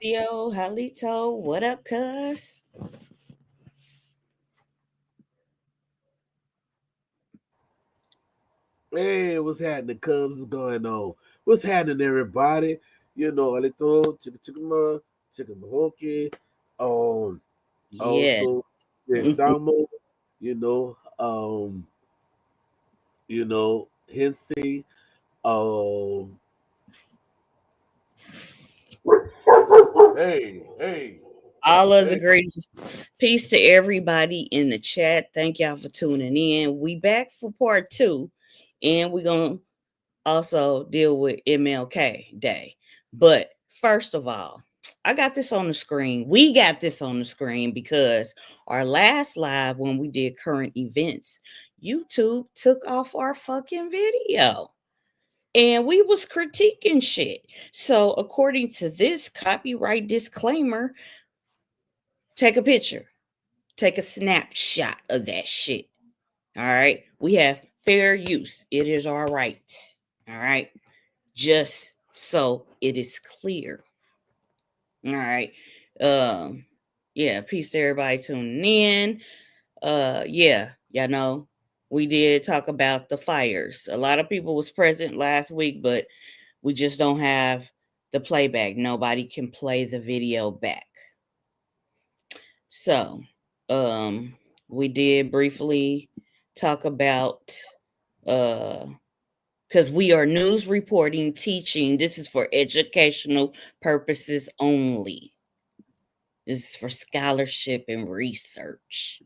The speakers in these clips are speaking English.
Yo, Halito, what up, cuz? Hey, what's happening, Cubs? What's going on? What's happening, everybody? A little chicken mahoke, Yeah. also estamos, you know, um, Hensi, um, hey, All of the hey. greatest. Peace to everybody in the chat. Thank y'all for tuning in. We back for part 2, and we're going to also deal with MLK Day. But first of all, I got this on the screen. We got this on the screen because our last live when we did current events, YouTube took off our fucking video. And we was critiquing shit. So according to this copyright disclaimer, take a picture, take a snapshot of that shit. All right. We have fair use. It is our right. All right. Just so it is clear. All right. Yeah, peace to everybody tuning in. Yeah, y'all know we did talk about the fires. A lot of people was present last week, but we just don't have the playback. Nobody can play the video back. So, we did briefly talk about because we are news reporting, teaching. This is for educational purposes only. This is for scholarship and research.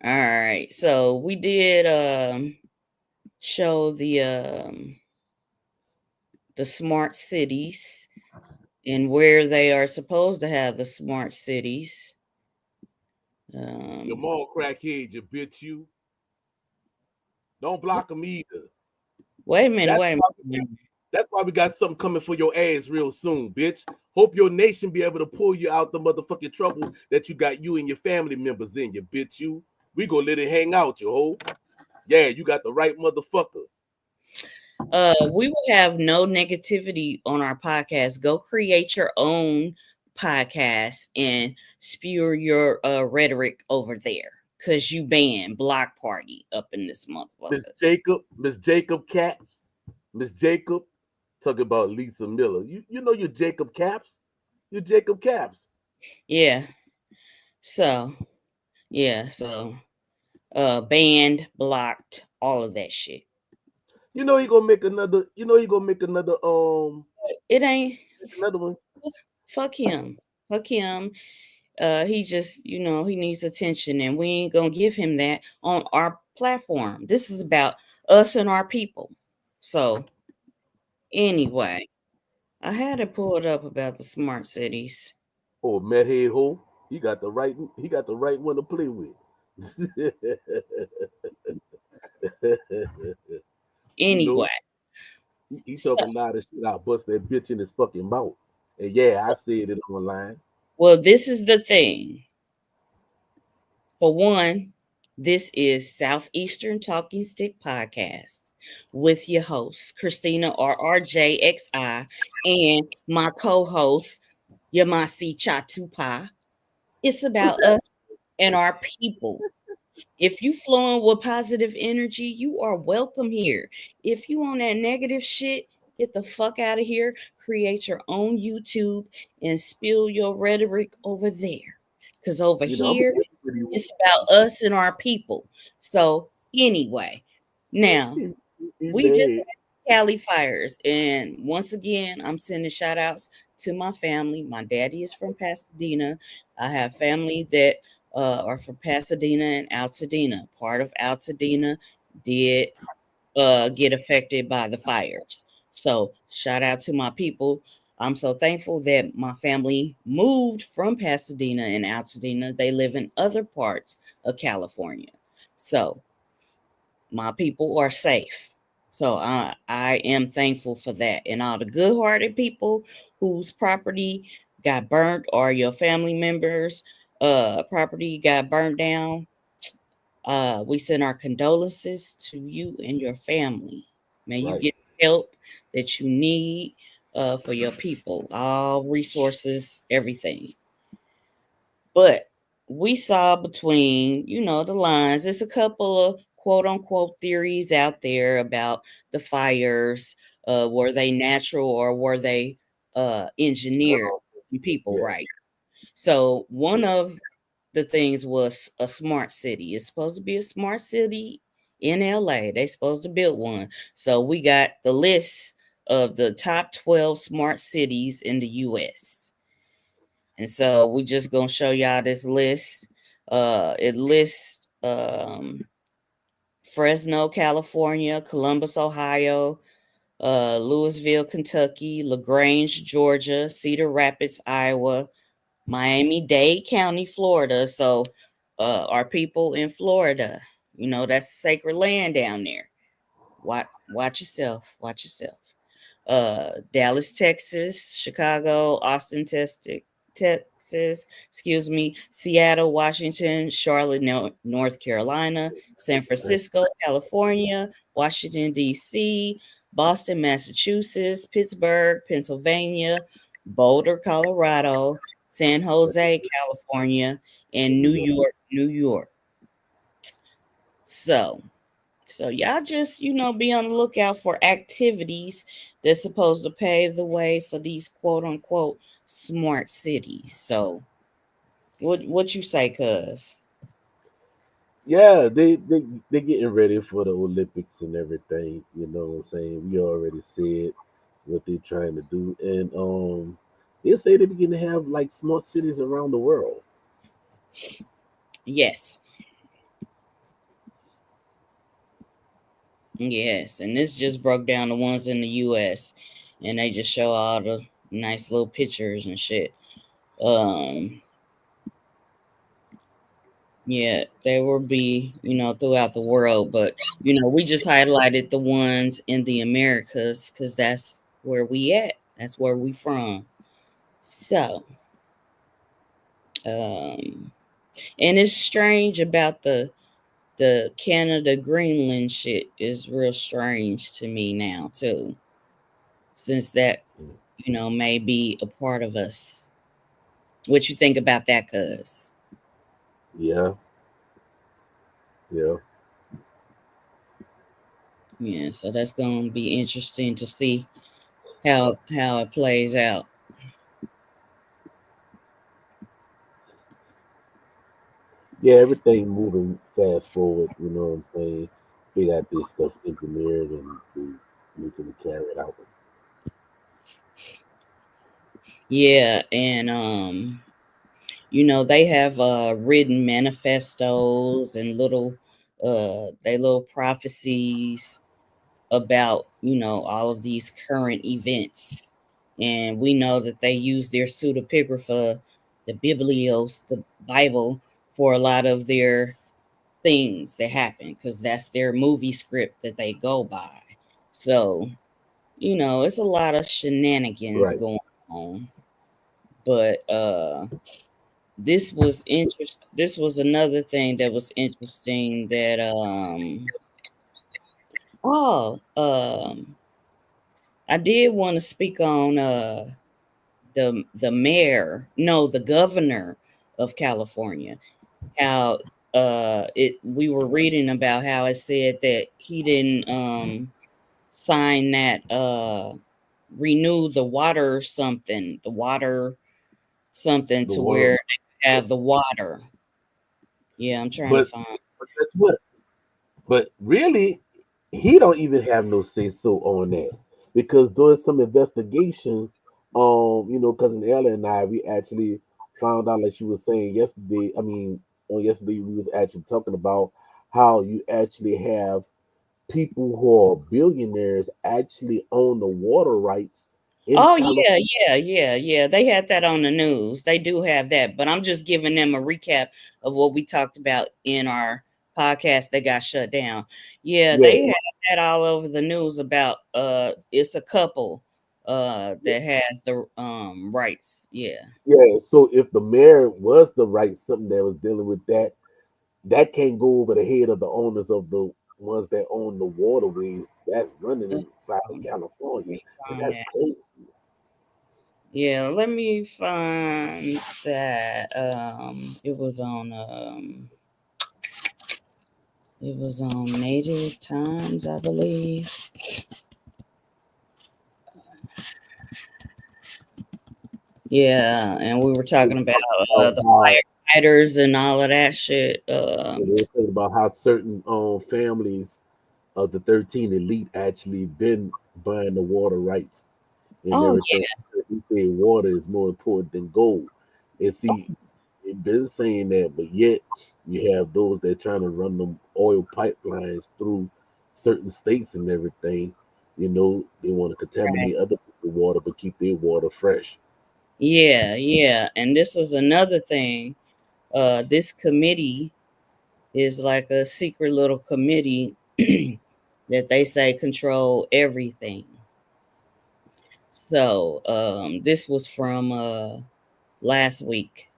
All right. So we did show the smart cities and where they are supposed to have the smart cities. Come on, crackhead, you bitch, you. Don't block them either. Wait a minute, That's wait a why minute. That's why we got something coming for your ass real soon, bitch. Hope your nation be able to pull you out the motherfucking trouble that you got you and your family members in, you bitch. You. We gonna let it hang out, you hoe. Yeah, you got the right motherfucker. We will have no negativity on our podcast. Go create your own podcast and spew your rhetoric over there. Cause you banned block party up in this motherfucker. Miss Jacob Caps, Miss Jacob, talking about Lisa Miller. You know you're Jacob Caps. You're Jacob Caps. Yeah. So so banned, blocked, all of that shit. You know he gonna make another. You know he gonna make It ain't another one. fuck him. Fuck him. He just, he needs attention, and we ain't gonna give him that on our platform. This is about us and our people. So anyway, I had it pulled up about the smart cities. Oh, Matt Head Ho. He got the right one to play with. you Anyway, know, he so, talk a lot of shit. I bust that bitch in his fucking mouth. And yeah, I said it online. well, this is the thing. For one, this is Southeastern Talking Stick Podcast with your host, Christina RRJXi, and my co-host, Yvmvse ChitoPa. It's What's about that? us and our people. If you flowing with positive energy, you are welcome here. If you on that negative shit, get the fuck out of here. Create your own YouTube and spill your rhetoric over there. Because over I'm here, gonna wait for it's about us and our people. So anyway, now you. He we just mad. had Cali fires. And once again, I'm sending shout outs to my family. My daddy is from Pasadena. I have family that are from Pasadena and Altadena. Part of Altadena did get affected by the fires. So shout out to my people. I'm so thankful that my family moved from Pasadena and Altadena. They live in other parts of California. So my people are safe. So I am thankful for that. And all the good-hearted people whose property got burnt or your family members property got burnt down, we send our condolences to you and your family. May you Right. get help that you need. for your people, all resources, everything. But we saw between, the lines, there's a couple of quote unquote theories out there about the fires. Were they natural or were they engineered? People, Yeah. right? So one of the things was a smart city. It's supposed to be a smart city in LA. They supposed to build one. So we got the list of the top 12 smart cities in the US. And so we just gonna show y'all this list. It lists Fresno, California, Columbus, Ohio, Louisville, Kentucky, LaGrange, Georgia, Cedar Rapids, Iowa, Miami-Dade County, Florida. So our people in Florida, that's sacred land down there. Watch yourself. Watch yourself. Dallas, Texas, Chicago, Austin, Texas, Seattle, Washington, Charlotte, North Carolina, San Francisco, California, Washington, D.C., Boston, Massachusetts, Pittsburgh, Pennsylvania, Boulder, Colorado, San Jose, California, and New York, New York. So y'all just, be on the lookout for activities that's supposed to pave the way for these quote unquote smart cities. So what you say, cuz? Yeah, they getting ready for the Olympics and everything. You know what I'm saying? We already said what they're trying to do, and they say they're gonna have like smart cities around the world. Yes. Yes. And this just broke down the ones in the US, and they just show all the nice little pictures and shit. Um Yeah, there will be, throughout the world, but we just highlighted the ones in the Americas because that's where we at. That's where we from. So, um, and it's strange about the Canada Greenland shit is real strange to me now too, since that may be a part of us. What you think about that, cuz? Yeah, yeah, Yeah, so that's gonna be interesting to see how it plays out. yeah. Everything moving fast forward. You know what I'm saying? They got this stuff engineered and they can carry it out. Yeah, and they have written manifestos and they little prophecies about, all of these current events. And we know that they use their pseudepigrapha, the Biblios, the Bible, for a lot of their things that happen, because that's their movie script that they go by. So, it's a lot of shenanigans Right. going on. But this was another thing that was interesting that oh I did want to speak on the mayor, no, the governor of California. How it we were reading about how it said that he didn't sign that renew the water something The to water, where they have the water. Yeah, I'm trying to but find. guess what? But really, he don't even have no say so on that because doing some investigation, cousin Ella and I, we actually found out, like she was saying yesterday. I mean, on yesterday we was actually talking about how you actually have people who are billionaires actually own the water rights in Oh California. yeah. They had that on the news. They do have that, but I'm just giving them a recap of what we talked about in our podcast that got shut down. Yeah, Yeah, they had that all over the news about it's a couple that has the rights. Yeah. yeah. So if the mayor was the right something that was dealing with that, that can't go over the head of the owners of the ones that own the waterways that's running inside of Let California, me and find that's that. crazy. Yeah, let me find that. It was on Native Times, I believe. Yeah, and we were talking about the firefighters and all of that shit. They were talking about how certain families of the 13 elite actually been buying the water rights and Oh everything. He said water is more important than gold. And see, it been saying that, but yet you have those that trying to run them oil pipelines through certain states and everything. You know, they want to contaminate other people's water, but keep their water fresh. yeah, and this is another thing. This committee is like a secret little committee that they say control everything. So this was from last week.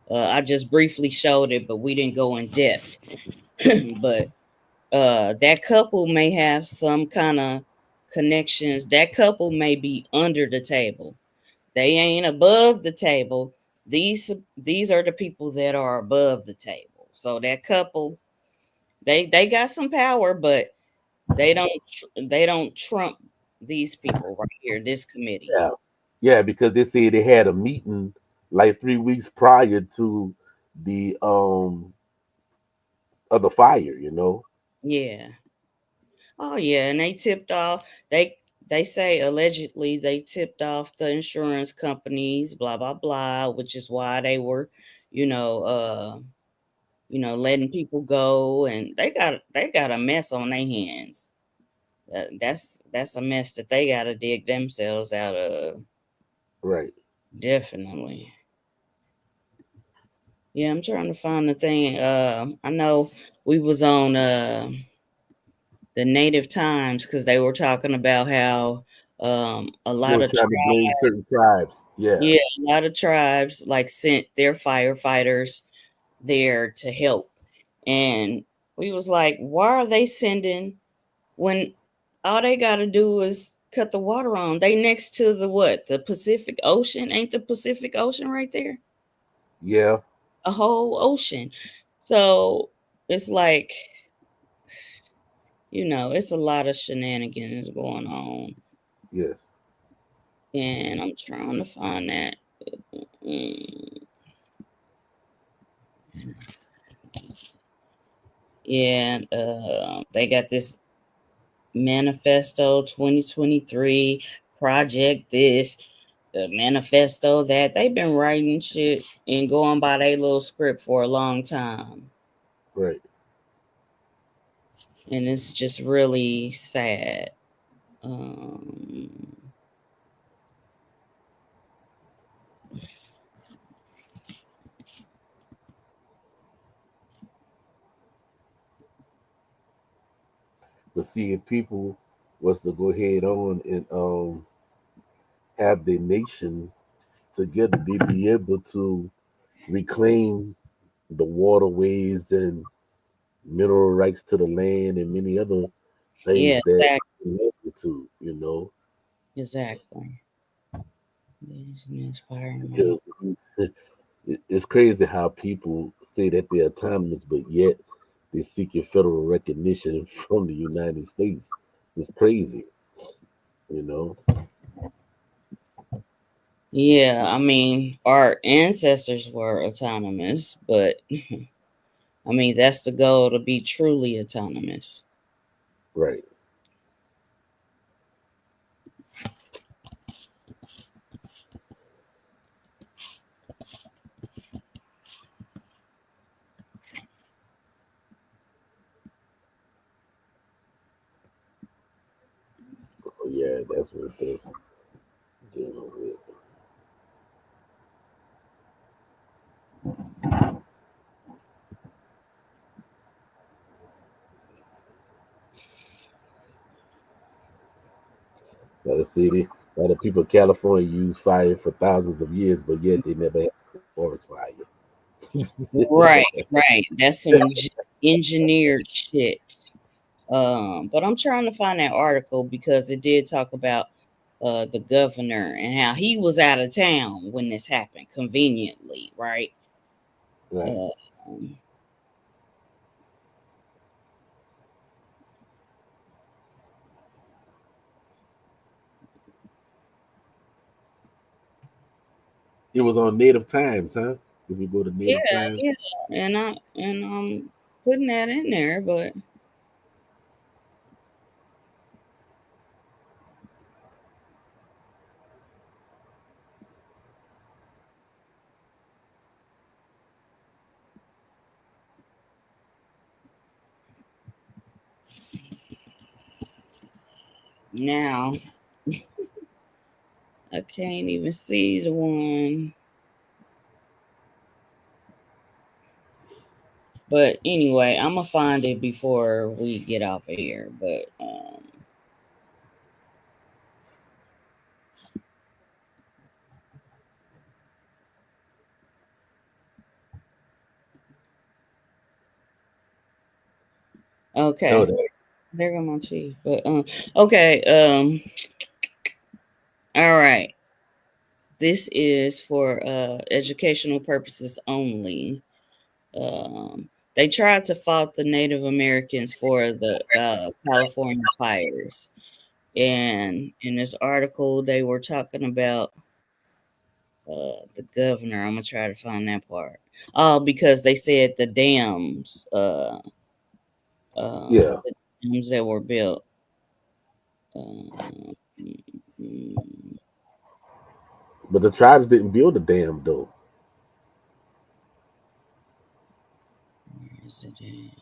I just briefly showed it, but we didn't go in depth. But that couple may have some kind of connections. That couple may be under the table. They ain't above the table. These are the people that are above the table. So that couple, they got some power, but they don't trump these people right here. This committee. Yeah, yeah, because they said they had a meeting like 3 weeks prior to the of the fire. You know. Yeah. Oh yeah, and they tipped off. They say allegedly they tipped off the insurance companies, blah blah blah, which is why they were, you know, letting people go, and they got a mess on their hands. That's a mess that they got to dig themselves out of. Right. Definitely. Yeah, I'm trying to find the thing. I know we was on the Native Times because they were talking about how a They lot were of trying to blame certain tribes. Yeah. yeah, a lot of tribes like sent their firefighters there to help. And we was like, why are they sending when all they gotta do is cut the water on? They next to the what? The Pacific Ocean? Ain't the Pacific Ocean right there? Yeah. A whole ocean. So it's like, it's a lot of shenanigans going on. Yes. And I'm trying to find that. Mm. Yeah, they got this manifesto 2023 project this, the manifesto that. They've been writing shit and going by their little script for a long time. Right. And it's just really sad. Um, But see, if people was to go ahead on and have the nation together, they'd be able to reclaim the waterways and mineral rights to the land and many other yeah, things that exactly. connected to, you know, Exactly. Inspiring. because it's crazy how people say that they're autonomous, but yet they're seeking federal recognition from the United States. It's crazy, you know. Yeah, I mean, our ancestors were autonomous, but I mean, that's the goal, to be truly autonomous. Right. So yeah, that's what this dealing with. Now the city, a lot of people in California use fire for thousands of years, but yet they never had forest fire. Right, right. That's some engineered shit. But I'm trying to find that article because it did talk about the governor and how he was out of town when this happened, conveniently, right? Right. It was on Native Times, huh? If you go to Native Times. Yeah, and I'm putting that in there, but now I can't even see the one. But anyway, I'm gonna find it before we get off of here. But okay, Oh, there go my chief. But okay, all right. This is for educational purposes only. They tried to fault the Native Americans for the California fires. And in this article, they were talking about the governor. I'm going to try to find that part. Oh, because they said the dams, yeah. the dams that were built. Uh, mm, But the tribes didn't build a dam, though. where is it at?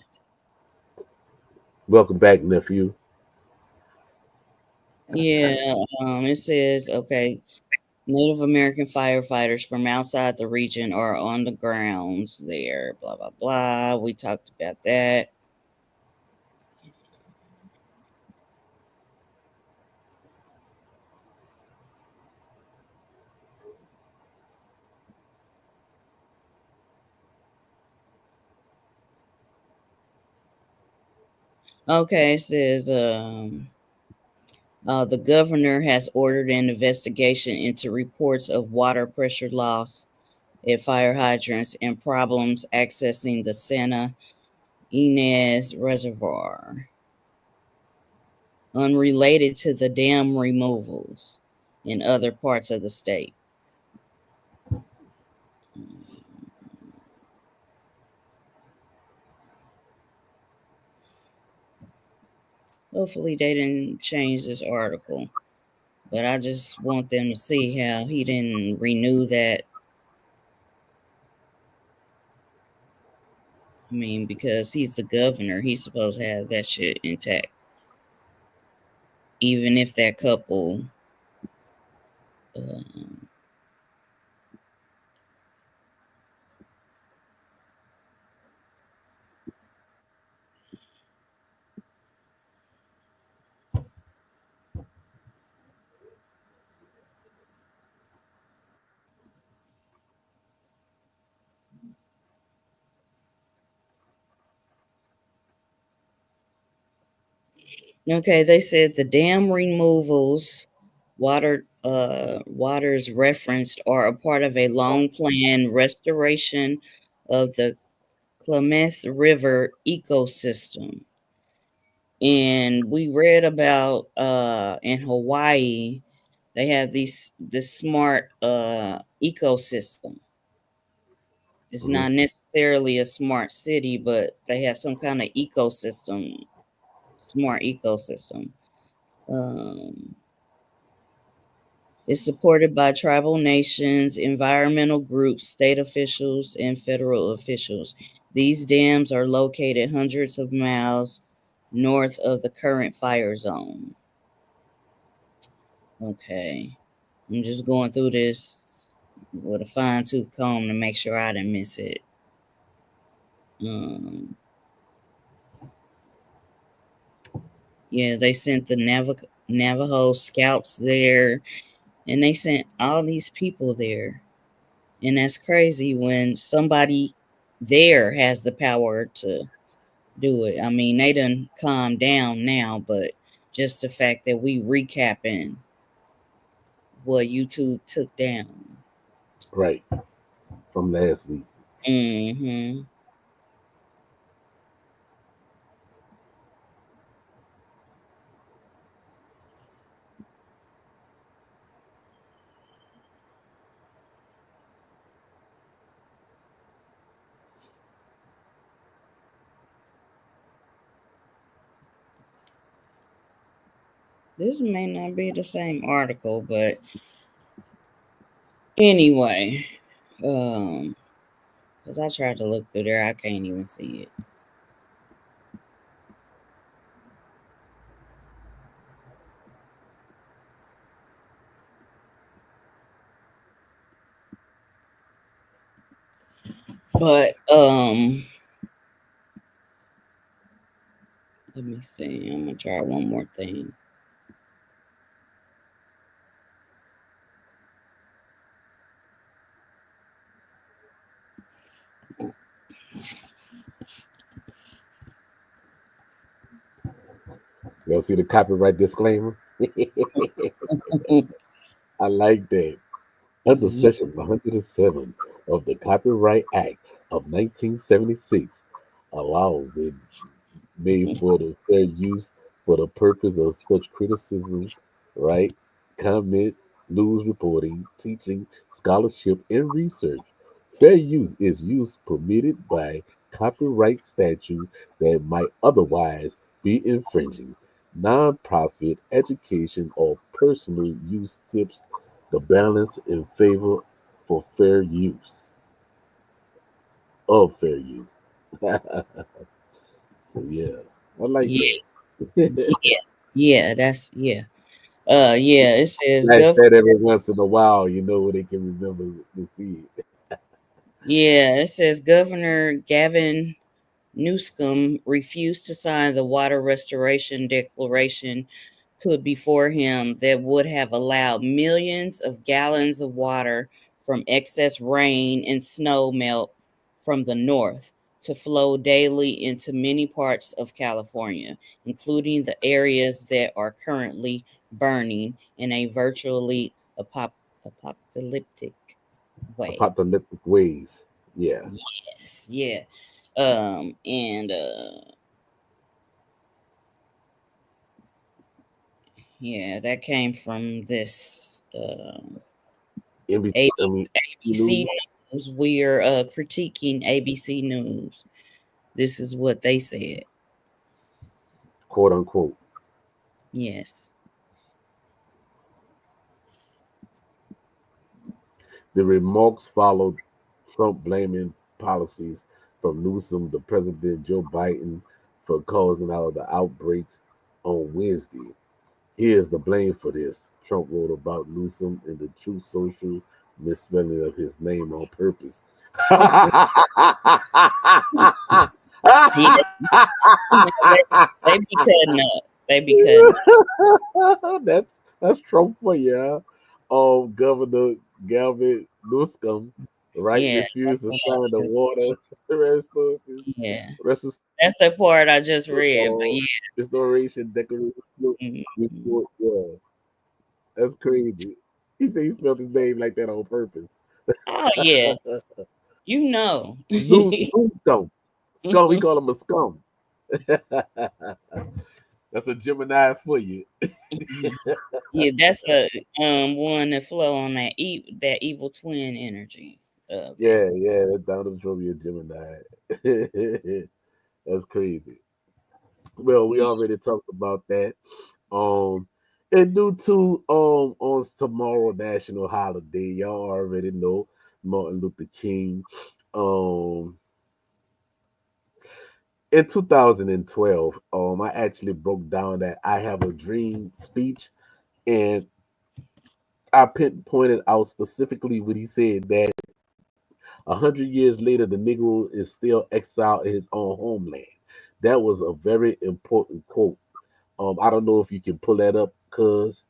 Welcome back, nephew. Yeah, it says, okay, Native American firefighters from outside the region are on the grounds there, blah, blah, blah. We talked about that. Okay, it says the governor has ordered an investigation into reports of water pressure loss at fire hydrants and problems accessing the Santa Ynez Reservoir, unrelated to the dam removals in other parts of the state. Hopefully, they didn't change this article, but I just want them to see how he didn't renew that. I mean, because he's the governor, he's supposed to have that shit intact. Even if that couple um, okay, they said the dam removals waters referenced are a part of a long planned restoration of the Klamath River ecosystem. And we read about in Hawaii, they have this smart ecosystem. It's Mhm. not necessarily a smart city, but they have some kind of ecosystem, smart ecosystem. Um, it's supported by tribal nations, environmental groups, state officials, and federal officials. These dams are located hundreds of miles north of the current fire zone. Okay. I'm just going through this with a fine tooth comb to make sure I didn't miss it. Um, yeah, they sent the Navajo scouts there, and they sent all these people there. And that's crazy when somebody there has the power to do it. I mean, they done calm down now, but just the fact that we recapping what YouTube took down. Right. From last week. Mm-hmm. This may not be the same article, but anyway, because I tried to look through there, I can't even see it. But let me see. I'm gonna try one more thing. Y'all see the copyright disclaimer? I like that. Under Yeah. Section 107 of the Copyright Act of 1976 allows it made for the fair use for the purpose of such criticism, right, comment, news reporting, teaching, scholarship, and research. Fair use is use permitted by copyright statute that might otherwise be infringing. Non-profit education or personal use tips the balance in favor for fair use of fair use. So yeah, I like Yeah. that. Yeah. That's yeah. Yeah. It says Flash that every once in a while, when they can remember to see it. Yeah. It says Governor Gavin Newsom refused to sign the water restoration declaration put before him that would have allowed millions of gallons of water from excess rain and snow melt from the north to flow daily into many parts of California, including the areas that are currently burning in a virtually apocalyptic way. Apocalyptic ways. Yeah. Yes, yeah. And yeah, that came from this NBC, I mean, ABC news, News. We are critiquing ABC News. This is what they said. quote unquote. Yes. The remarks followed Trump blaming policies from Newsom, the President Joe Biden, for causing all the outbreaks on Wednesday. Here's the blame for this. Trump wrote about Newsom in the Truth Social misspelling of his name on purpose. Yeah, they be cutting up. They be cutting up. that's Trump for you. Huh? Governor Gavin Newsom, right, Yeah, refused to sign the water restoration, yeah. rest- That's the part I just read. But yeah. restoration declaration Mhm. report. Yeah, that's crazy. He said he spelled his name like that on purpose. Oh yeah. You know. New scum. Scum, we call him a scum. That's a Gemini for you. Yeah, that's a one that flow on that evil twin energy of it. Yeah, that's Donald Trump, a Gemini. That's crazy. Well, we Yeah. already talked about that. Um, and due to on tomorrow national holiday, y'all already know Martin Luther King. Um, in 2012, I actually broke down that I have a dream speech, and I pinpointed out specifically what he said that 100 years later, the Negro is still exiled in his own homeland. That was a very important quote. I don't know if you can pull that up, cuz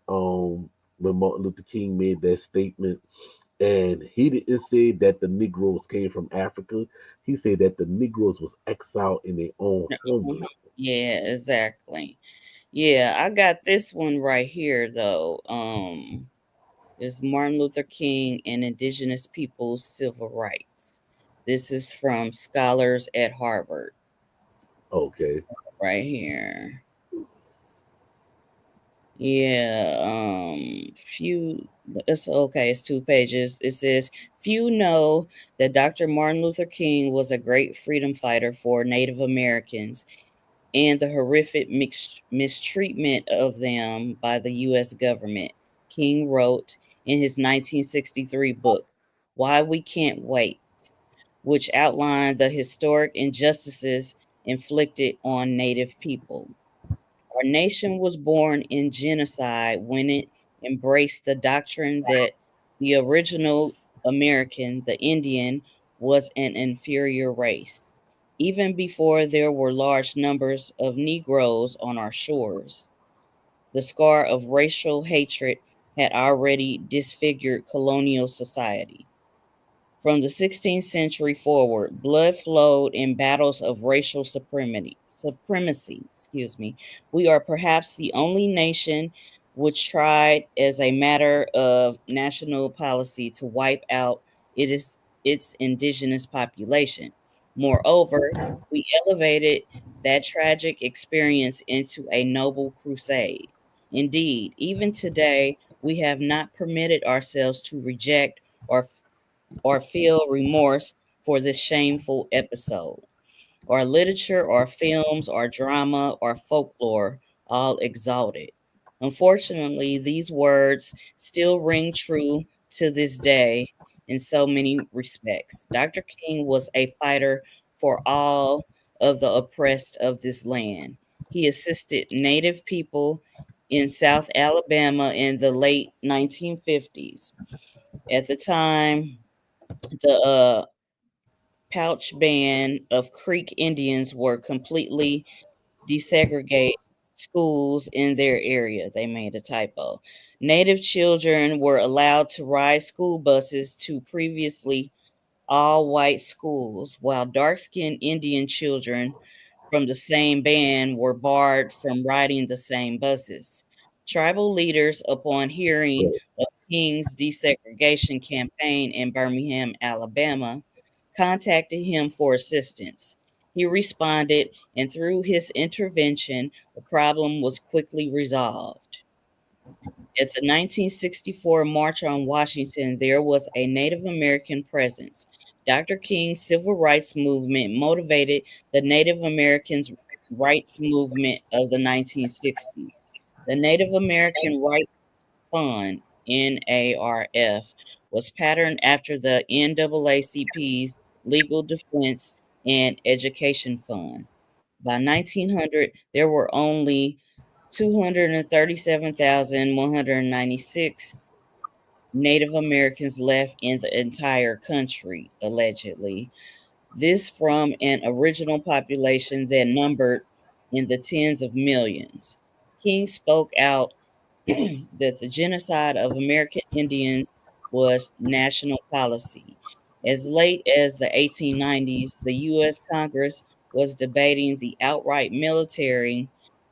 when Martin Luther King made that statement, and he didn't say that the Negroes came from Africa. He said that the Negroes was exiled in their own Mhm. homeland. Yeah, exactly. Yeah, I got this one right here though. Is Martin Luther King and Indigenous Peoples' Civil Rights. This is from Scholars at Harvard, Okay. right here. Yeah, it's okay, it's 2 pages. It says, few know that Dr. Martin Luther King was a great freedom fighter for Native Americans and the horrific mistreatment of them by the U.S. government. King wrote in his 1963 book, Why We Can't Wait, which outlined the historic injustices inflicted on Native people. Our nation was born in genocide when it embraced the doctrine that the original American, the Indian, was an inferior race, even before there were large numbers of Negroes on our shores. The scar of racial hatred had already disfigured colonial society. From the 16th century forward, blood flowed in battles of racial supremacy. Excuse me. We are perhaps the only nation which tried, as a matter of national policy, to wipe out its indigenous population. Moreover, we elevated that tragic experience into a noble crusade. Indeed, even today, we have not permitted ourselves to reject or feel remorse for this shameful episode. Our literature, our films, our drama, our folklore all exalt it. Unfortunately, these words still ring true to this day in so many respects. Dr. King was a fighter for all of the oppressed of this land. He assisted Native people in South Alabama in the late 1950s. At the time, the pouch band of Creek Indians were completely desegregate schools in their area. They made a typo. Native children were allowed to ride school buses to previously all white schools, while dark skinned Indian children from the same band were barred from riding the same buses. Tribal leaders, upon hearing of King's desegregation campaign in Birmingham, Alabama, contacted him for assistance. He responded, and through his intervention, the problem was quickly resolved. At the 1964 March on Washington, there was a Native American presence. Dr. King's civil rights movement motivated the Native Americans' rights movement of the 1960s. The Native American Rights Fund, NARF, was patterned after the NAACP's Legal Defense and Education Fund. By 1900, there were only 237,196 Native Americans left in the entire country, allegedly. This from an original population that numbered in the tens of millions. King spoke out that the genocide of American Indians was national policy. As late as the 1890s, the U.S. Congress was debating the outright military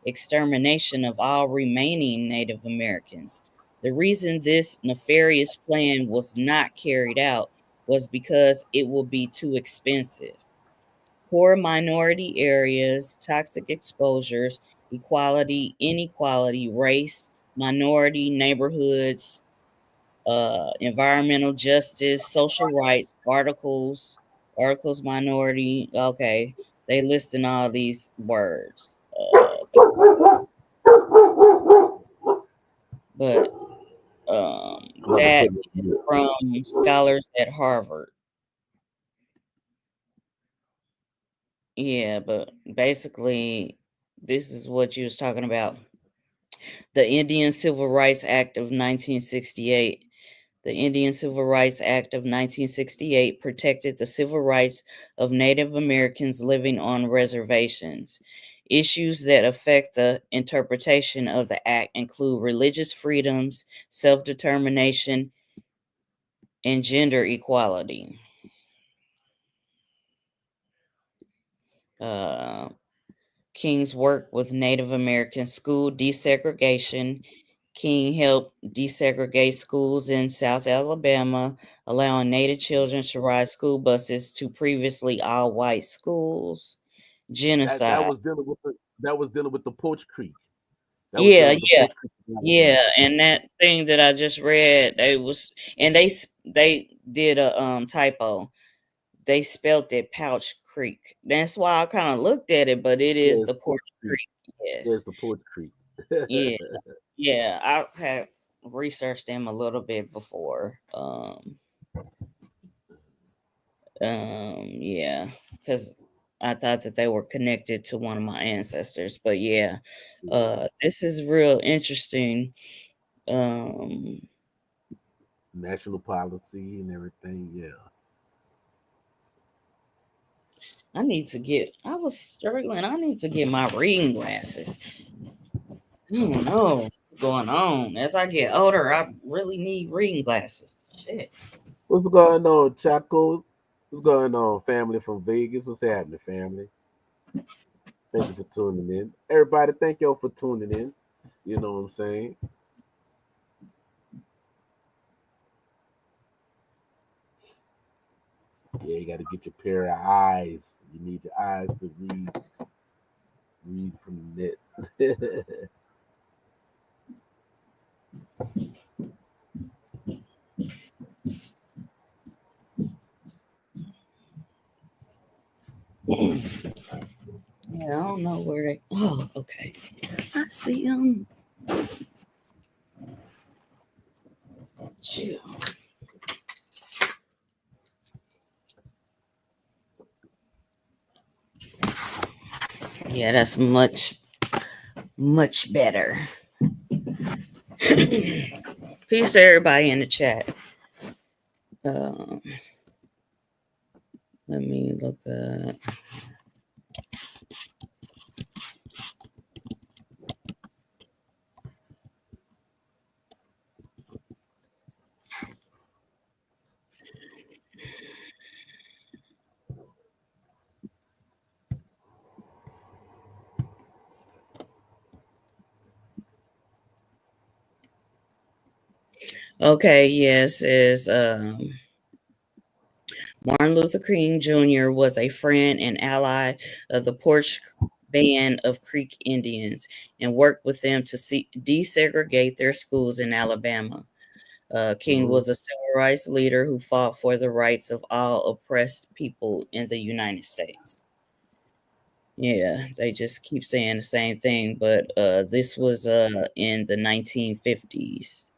extermination of all remaining Native Americans. The reason this nefarious plan was not carried out was because it would be too expensive. Poor minority areas, toxic exposures, equality, inequality, race, minority neighborhoods, environmental justice, social rights, articles, minority. Okay, they listing all these words. But that is from scholars at Harvard. Yeah, but basically, this is what you was talking about. The Indian Civil Rights Act of 1968. The Indian Civil Rights Act of 1968 protected the civil rights of Native Americans living on reservations. Issues that affect the interpretation of the act include religious freedoms, self determination, and gender equality. Uh, King's work with Native American school desegregation King helped desegregate schools in South Alabama, allowing Native children to ride school buses to previously all-white schools. Genocide. That was dealing with the Poach Creek. That was Yeah, dealing with the yeah, Poach Creek in Alabama. yeah. And that thing that I just read, they did a typo. They spelt it Pouch Creek. That's why I kind of looked at it, but it Yeah, is it's the Poach Porch Creek. Creek. Yeah, it's Yes. the Poach Creek. Yeah. Yeah. I have researched them a little bit before. Yeah, because I thought that they were connected to one of my ancestors. But yeah, this is real interesting. Um, National policy and everything. Yeah. I was struggling. I need to get my reading glasses. I don't know what's going on. As I get older, I really need reading glasses. Shit. What's going on, Chaco? What's going on, family from Vegas? What's happening, family? Thank you for tuning in. Everybody, thank y'all for tuning in. You know what I'm saying? Yeah, you got to get your pair of eyes. You need your eyes to read from the net. Yeah, I don't know where they. Oh, okay. I see them. Chill. Yeah, that's much better. Peace to everybody in the chat. Um, let me look up. Okay, yes, is Martin Luther King Jr. was a friend and ally of the Porch Band of Creek Indians and worked with them to desegregate their schools in Alabama. King Mhm. was a civil rights leader who fought for the rights of all oppressed people in the United States. Yeah, they just keep saying the same thing, but this was in the 1950s.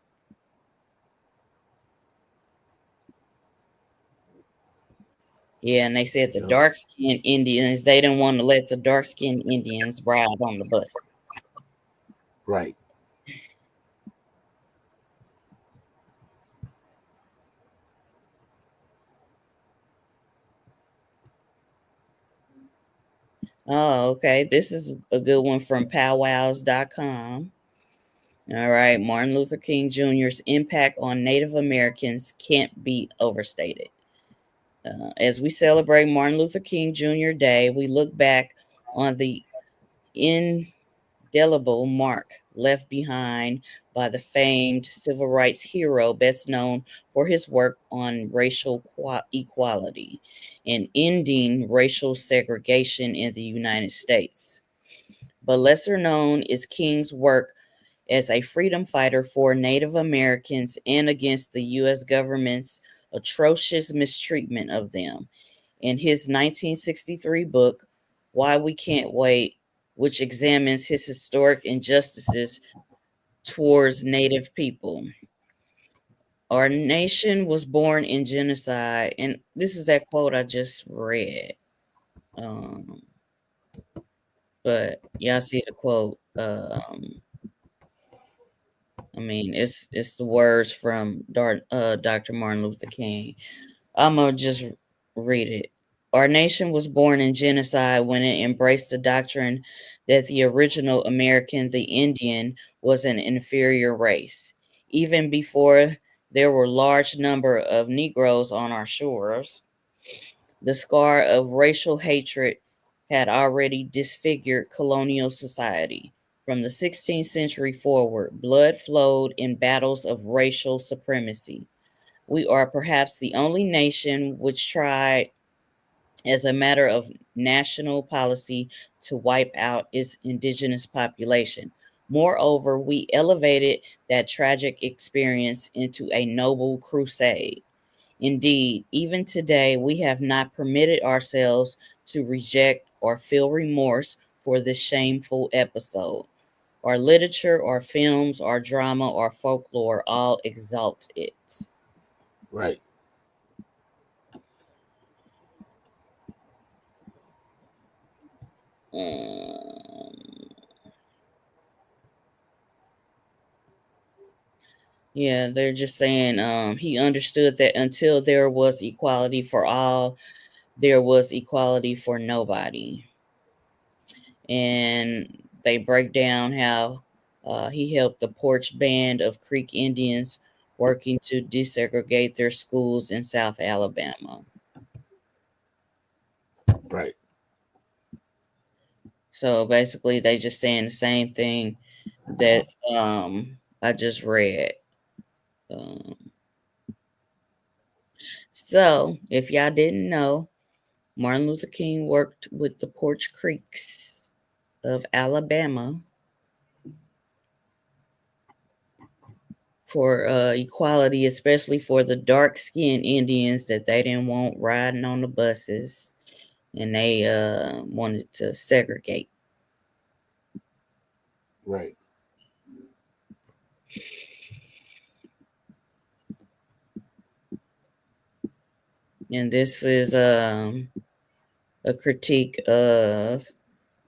Yeah, and they said the Yep. dark skinned Indians, they didn't want to let the dark skinned Indians ride on the buses. Right. Oh, okay. This is a good one from powwows.com. All right. Martin Luther King Jr.'s impact on Native Americans can't be overstated. As we celebrate Martin Luther King Jr. Day, we look back on the indelible mark left behind by the famed civil rights hero, best known for his work on racial equality and ending racial segregation in the United States. But lesser known is King's work as a freedom fighter for Native Americans and against the U.S. government's atrocious mistreatment of them. In his 1963 book, Why We Can't Wait, which examines his historic injustices towards Native people. Our nation was born in genocide, and this is that quote I just read. Um, but y'all see the quote. I mean, it's the words from Dr. Martin Luther King. I'm gonna just read it. Our nation was born in genocide when it embraced the doctrine that the original American, the Indian, was an inferior race. Even before there were large number of Negroes on our shores, the scar of racial hatred had already disfigured colonial society. From the 16th century forward, blood flowed in battles of racial supremacy. We are perhaps the only nation which tried, as a matter of national policy, to wipe out its indigenous population. Moreover, we elevated that tragic experience into a noble crusade. Indeed, even today, we have not permitted ourselves to reject or feel remorse for this shameful episode. Our literature, our films, our drama, our folklore all exalt it. Right. Yeah, they're just saying he understood that until there was equality for all, there was equality for nobody. And they break down how he helped the Porch Band of Creek Indians working to desegregate their schools in South Alabama. Right. So basically, they just saying the same thing that I just read. Um, so, if y'all didn't know, Martin Luther King worked with the Porch Creeks of Alabama for equality, especially for the dark-skinned Indians that they didn't want riding on the buses, and they wanted to segregate. Right. And this is a critique of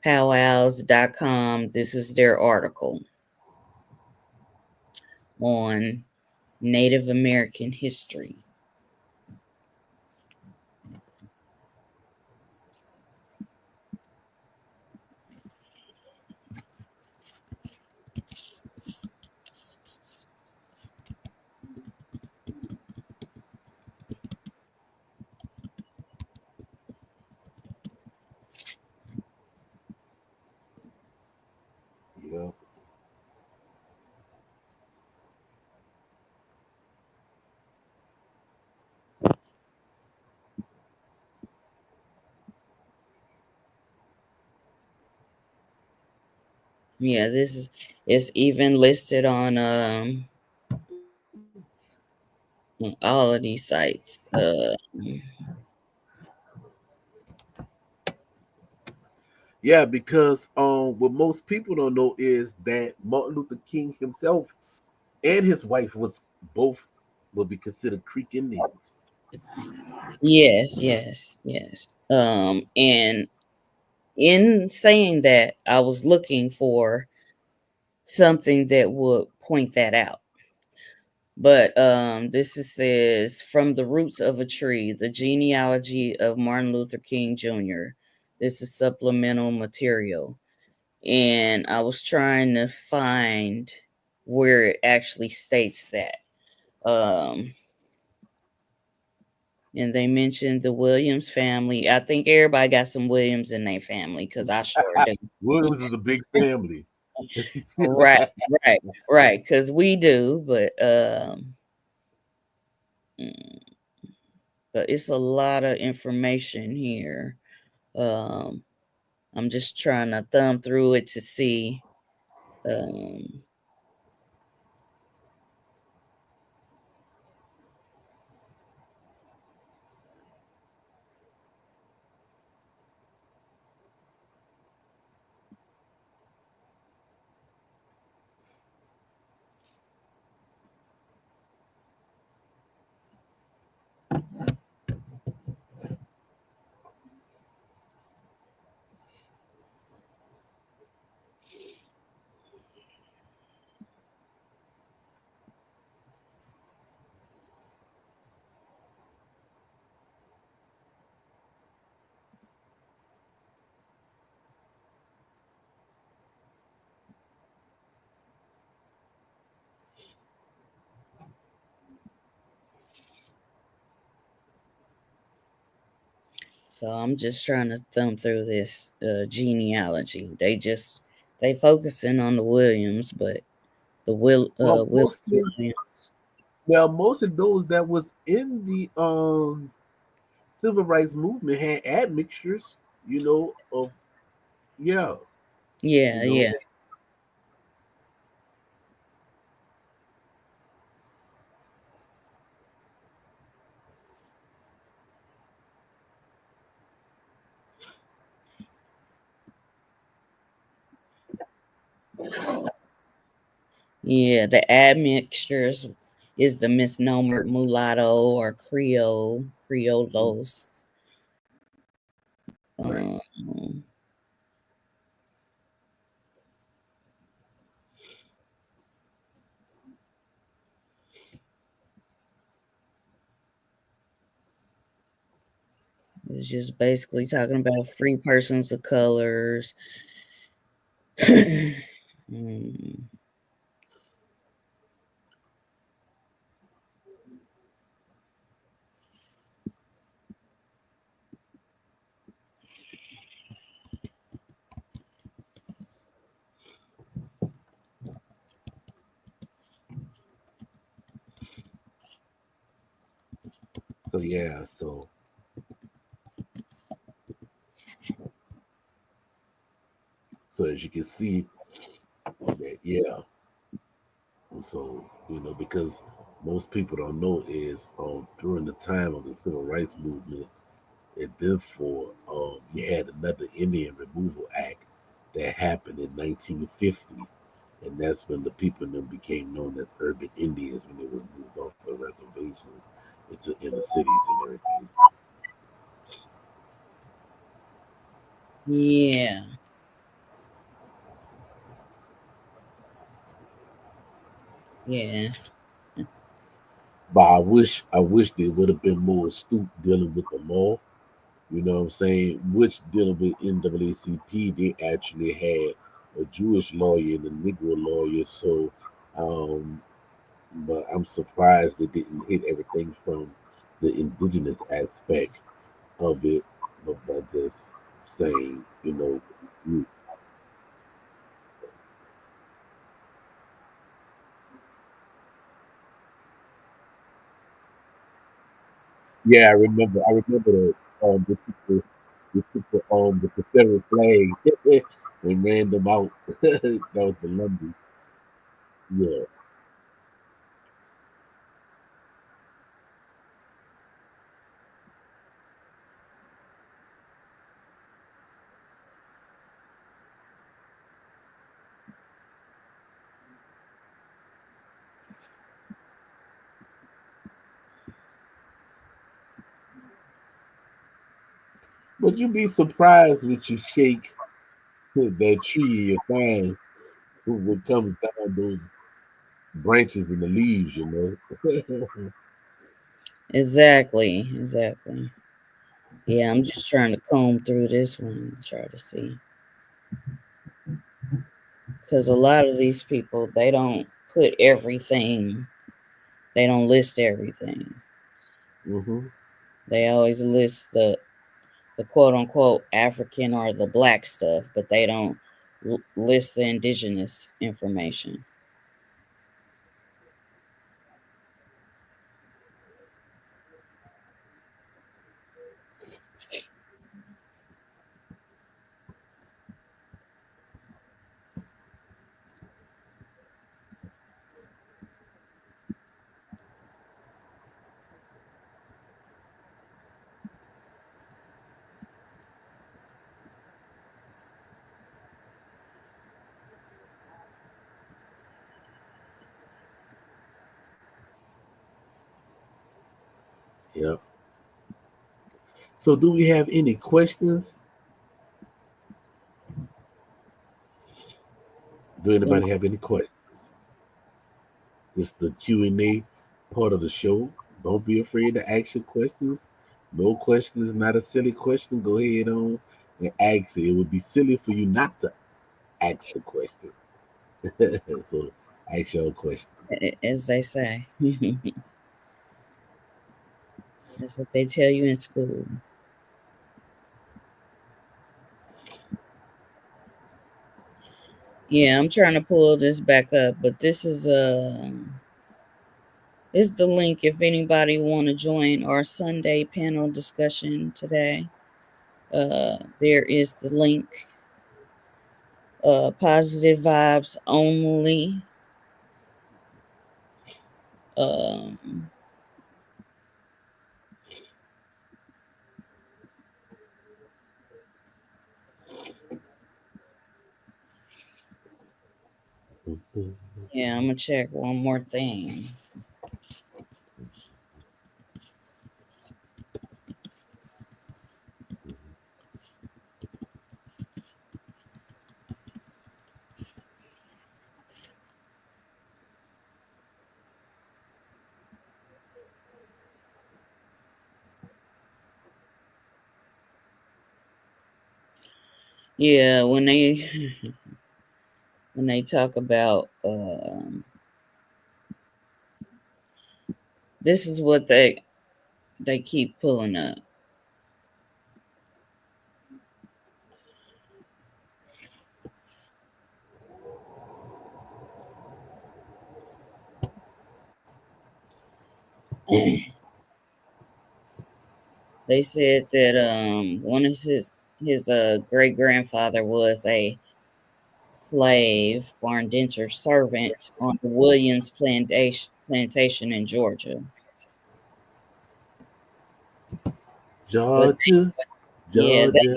powwows.com. This is their article on Native American history. Yeah. Yeah, this is it's even listed on all of these sites. Yeah, because what most people don't know is that Martin Luther King himself and his wife was both will be considered Creek Indians. Yes, yes, yes. And in saying that, I was looking for something that would point that out. But says from the roots of a tree, the genealogy of Martin Luther King Jr. This is supplemental material. And I was trying to find where it actually states that. Um, and they mentioned the Williams family. I think everybody got some Williams in their family because I sure do. Williams is a big family. Right, right. Because we do, mm, but it's a lot of information here. Um, I'm just trying to thumb through it to see. Um, so I'm just trying to thumb through this genealogy. They just They focusing on the Williams, but the Well, Willis mostly, Williams. well, most of those that was in the civil rights movement had admixtures, of yeah, you Yeah, know. yeah. Yeah, the admixtures is the misnomer mulatto or Creole, Creolos. Right. Um, it's just basically talking about free persons of colors. Mm, So yeah, so as you can see, that yeah. So, because most people don't know is during the time of the civil rights movement, and therefore you had another Indian Removal Act that happened in 1950, and that's when the people then became known as urban Indians when they were moved off the reservations into inner cities and everything. yeah, yeah. But I wish they would have been more astute dealing with the law. You know what I'm saying? Which dealing with NAACP, they actually had a Jewish lawyer and a Negro lawyer. So, um, but I'm surprised they didn't hit everything from the indigenous aspect of it, but by just saying, you- yeah, I remember that they took the Confederate flag and ran them out. That was the London. Yeah, but you'd be surprised when you shake that tree and find what comes down those branches and the leaves. Exactly, exactly. Yeah, I'm just trying to comb through this one and try to see. Because a lot of these people, they don't put everything, they don't list everything. Hmm. They always list the quote unquote African or the black stuff, but they don't list the indigenous information. Yeah. So, do we have any questions? Do And anybody have any questions? It's the Q&A part of the show. Don't be afraid to ask your questions. No question is not a silly question. Go ahead on and ask it. It would be silly for you not to ask the question. So, ask your question. as they say, that's what they tell you in school. Yeah, I'm trying to pull this back up, but this is the link if anybody want to join our Sunday panel discussion today. There is the link. Positive vibes only. Um, yeah, I'm gonna check one more thing. Yeah, when they talk about this is what they keep pulling up. They said that one of his great grandfather was a slave or indentured servant on the Williams plantation in Georgia. But Georgia, yeah, Georgia.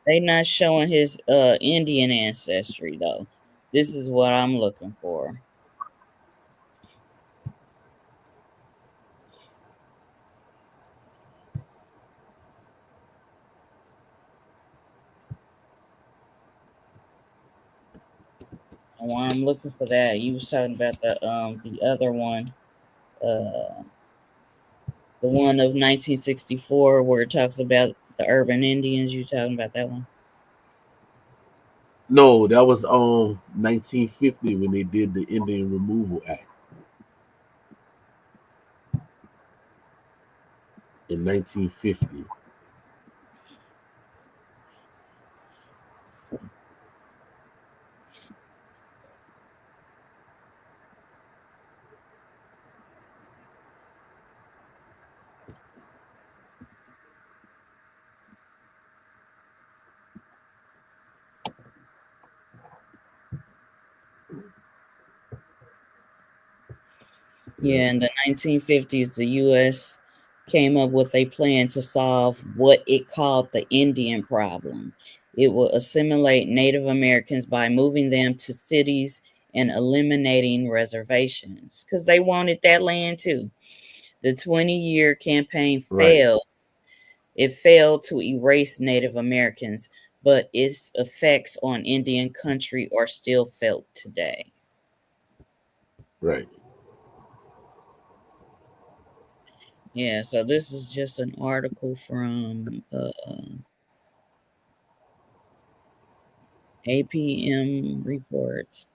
they not showing his Indian ancestry though. This is what I'm looking for. And while I'm looking for that, you was talking about the other one, the one of 1964 where it talks about the urban Indians. You talking about that one? No, that was 1950 when they did the Indian Removal Act. In 1950. Yeah, in the 1950s, the U.S. came up with a plan to solve what it called the Indian problem. It will assimilate Native Americans by moving them to cities and eliminating reservations because they wanted that land too. The 20-year campaign Right, failed. It failed to erase Native Americans, but its effects on Indian country are still felt today. right. Yeah, so this is just an article from APM reports.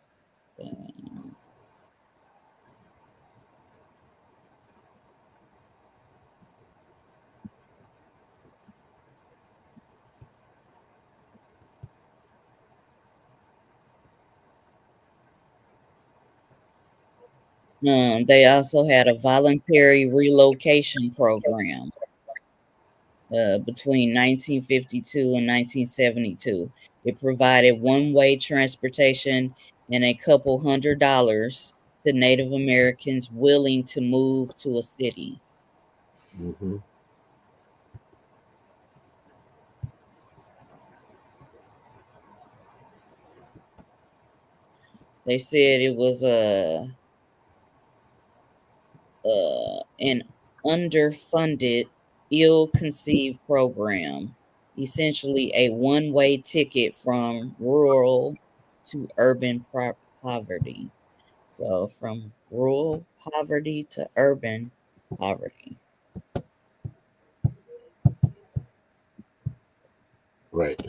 They also had a voluntary relocation program between 1952 and 1972. It provided one-way transportation and a couple $100 to Native Americans willing to move to a city. Mm-hmm. They said it was an underfunded, ill-conceived program, essentially a one-way ticket from rural to urban poverty. So from rural poverty to urban poverty. Right,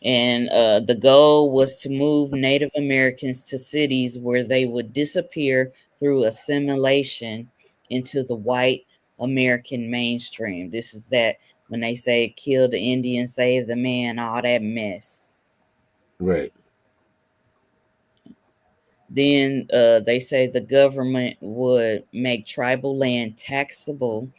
And the goal was to move Native Americans to cities where they would disappear through assimilation into the white American mainstream. This is that when they say kill the Indian, save the man, all that mess. right. Then they say the government would make tribal land taxable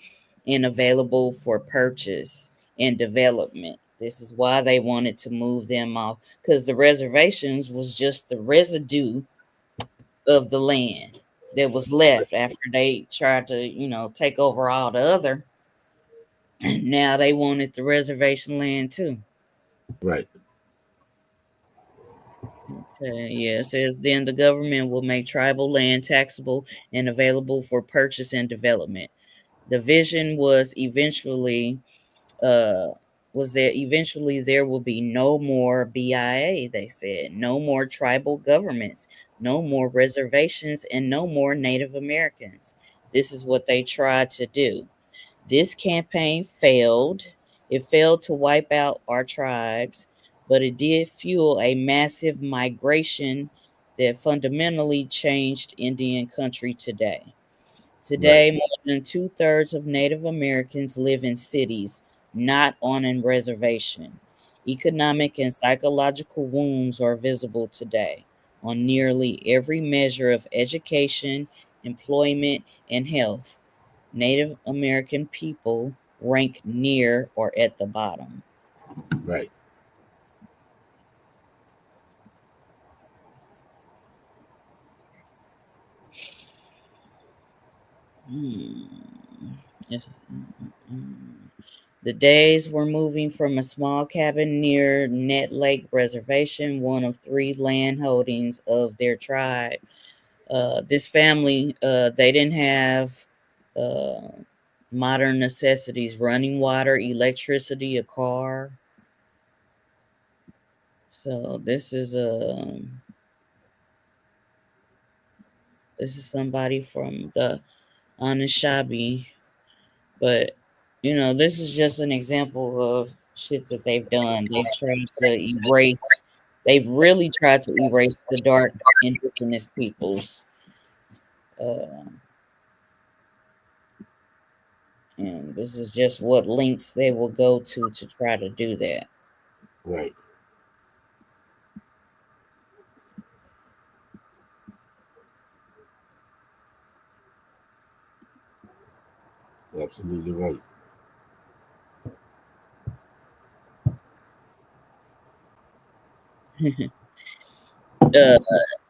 and available for purchase and development. This is why they wanted to move them off, because the reservations was just the residue of the land that was left after they tried to, take over all the other. Now they wanted the reservation land too. Right. Okay, yeah, it says then the government will make tribal land taxable and available for purchase and development. The vision uh, was that eventually there will be no more BIA, they said, no more tribal governments, no more reservations, and no more Native Americans. This is what they tried to do. This campaign failed. It failed to wipe out our tribes, but it did fuel a massive migration that fundamentally changed Indian country today. Right. Today, more than two-thirds of Native Americans live in cities, not on a reservation. Economic and psychological wounds are visible today on nearly every measure of education, employment, and health. Native American people rank near or at the bottom. Right. Hmm. The days were moving from a small cabin near Net Lake Reservation, one of three land holdings of their tribe. This family, they didn't have uh, modern necessities, running water, electricity, a car. So this is somebody from the Anishinaabe, but this is just an example of shit that they've done. They've really tried to erase the dark indigenous peoples. Uh, and this is just what links they will go to try to do that. Right. Absolutely right. uh,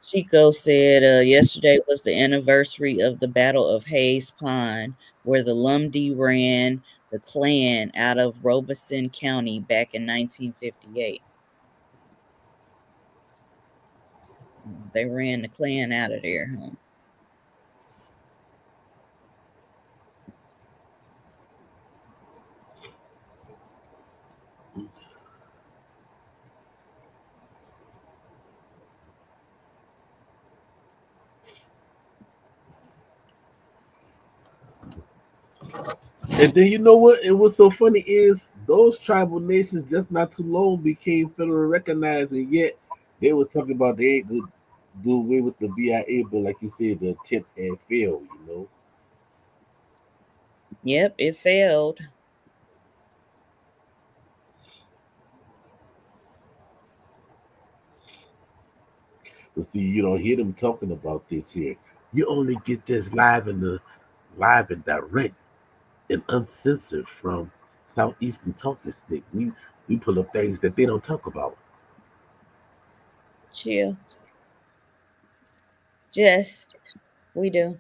Chico said yesterday was the anniversary of the Battle of Hayes Pond, where the Lumdee ran the Klan out of Robeson County back in 1958. They ran the Klan out of there, huh? And then you know what? And what's so funny is those tribal nations just not too long became federally recognized, and yet they was talking about they ain't gonna do away with the BIA, but like you said, the attempt had failed. You know. Yep, it failed. But see, you don't hear them talking about this here. You only get this live and direct and uncensored from Southeastern Talking Stick. We pull up things that they don't talk about. Chill. Jess, we do.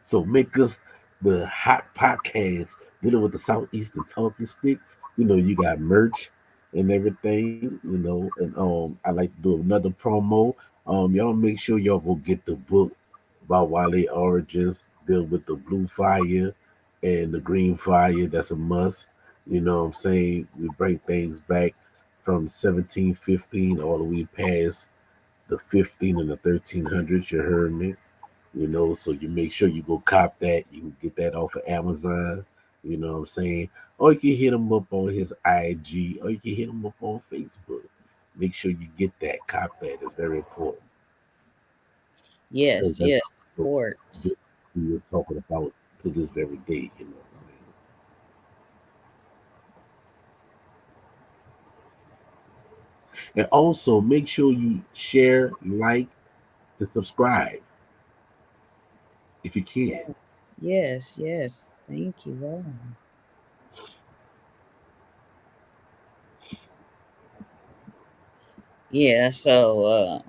So make us the hot podcast dealing with the Southeastern Talking Stick. You know, you got merch and everything, and I like to do another promo. Y'all make sure y'all go get the book about Wale Origins, deal with the blue fire and the green fire. That's a must. You know what I'm saying? We bring things back from 1715 all the way past the 15 and the 1300s. You heard me? So you make sure you go cop that. You can get that off of Amazon. You know what I'm saying? Or you can hit him up on his IG, or you can hit him up on Facebook. Make sure you get that, cop that. It's very important because Yes, that's yes, what support. we were talking about to this very day. You know what I'm saying? And also make sure you share, like, and subscribe if you can. Yes, yes. Thank you. Wow. Yeah, so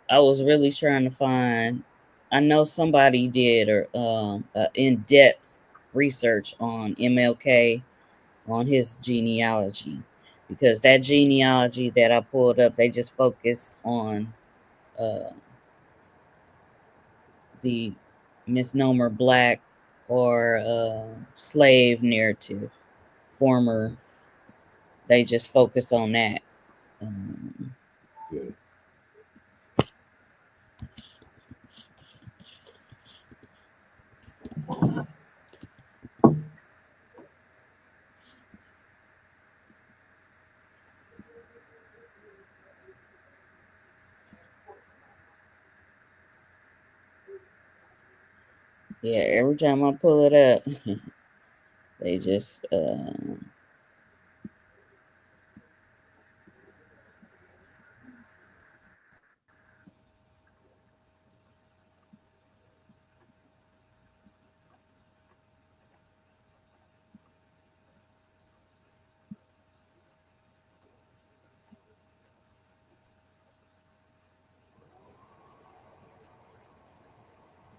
I was really trying to find. I know somebody did or in-depth research on MLK on his genealogy, because that genealogy that I pulled up, they just focused on uh the misnomer black or slave narrative. Former, they just focus on that. Um, Yeah. yeah, every time I pull it up, they just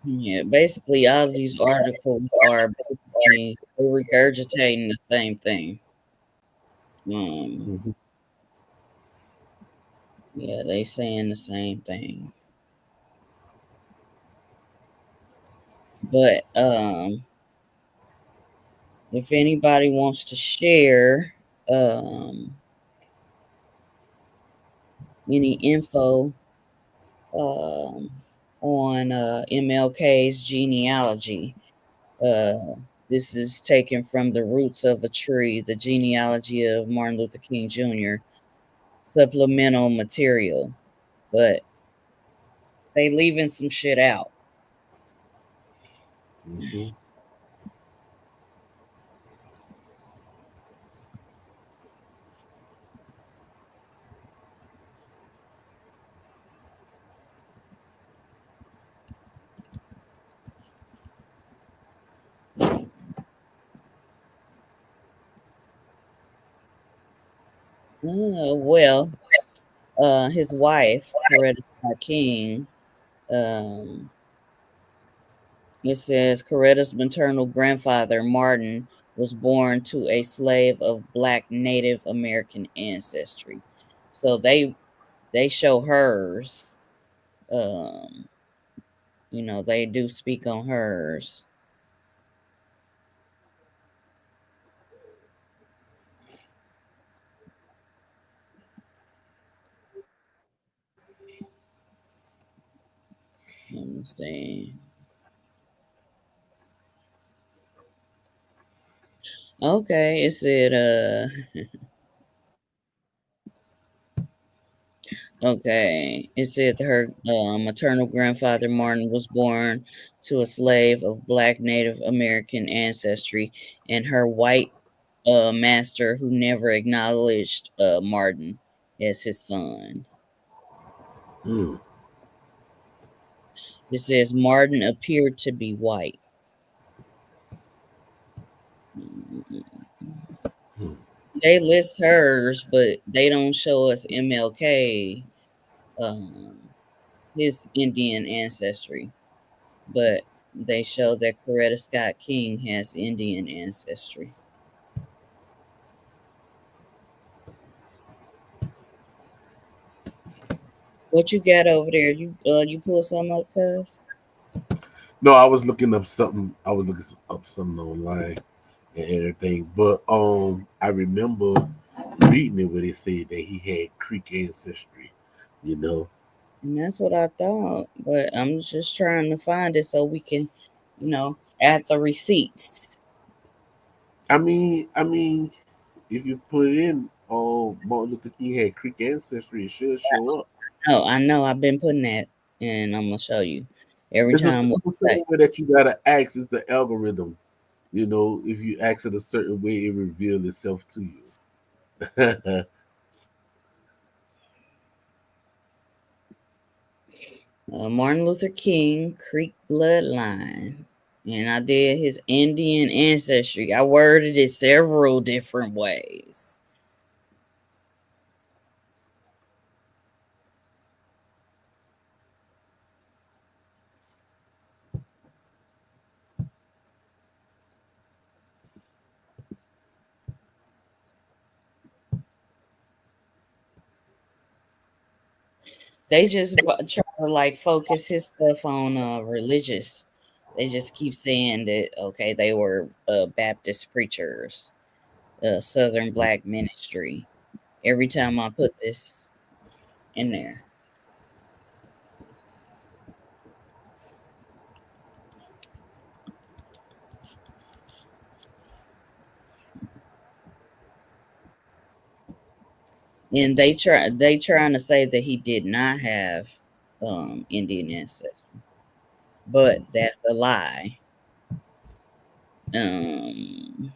yeah, basically all of these articles are basically regurgitating the same thing. Um, Mm-hmm. yeah, they saying the same thing. But if anybody wants to share any info um, on MLK's genealogy, uh, this is taken from The Roots of a Tree, the genealogy of Martin Luther King Jr. supplemental material, but they leaving some shit out. Mm-hmm. Well, his wife, Coretta Scott King, um, it says Coretta's maternal grandfather, Martin, was born to a slave of Black Native American ancestry. So they show hers. Um, they do speak on hers. Let me see. Okay, it said okay. It said her maternal grandfather Martin was born to a slave of Black Native American ancestry, and her white master who never acknowledged Martin as his son. Mm. It says Martin appeared to be white. Mm. They list hers, but they don't show us MLK, his Indian ancestry. But they show that Coretta Scott King has Indian ancestry. What you got over there? You pull some up, cuz? No, I was looking up something. I was looking up something online and everything. But I remember reading it where they said that he had Creek ancestry. You know, And that's what I thought. But I'm just trying to find it so we can, add the receipts. I mean, if you put it in, Martin Luther King had Creek ancestry, it should show up. Oh, I know. I've been putting that, and I'm gonna show you every It's the time. simple same way that you gotta ask is the algorithm. You know, if you ask it a certain way, it reveals itself to you. Martin Luther King, Creek bloodline. And I did his Indian ancestry. I worded it several different ways. They just try to like focus his stuff on religious. They just keep saying that okay, they were Baptist preachers, Southern Black ministry. Every time I put this in there. And they trying to say that he did not have Indian ancestry, but that's a lie. Um,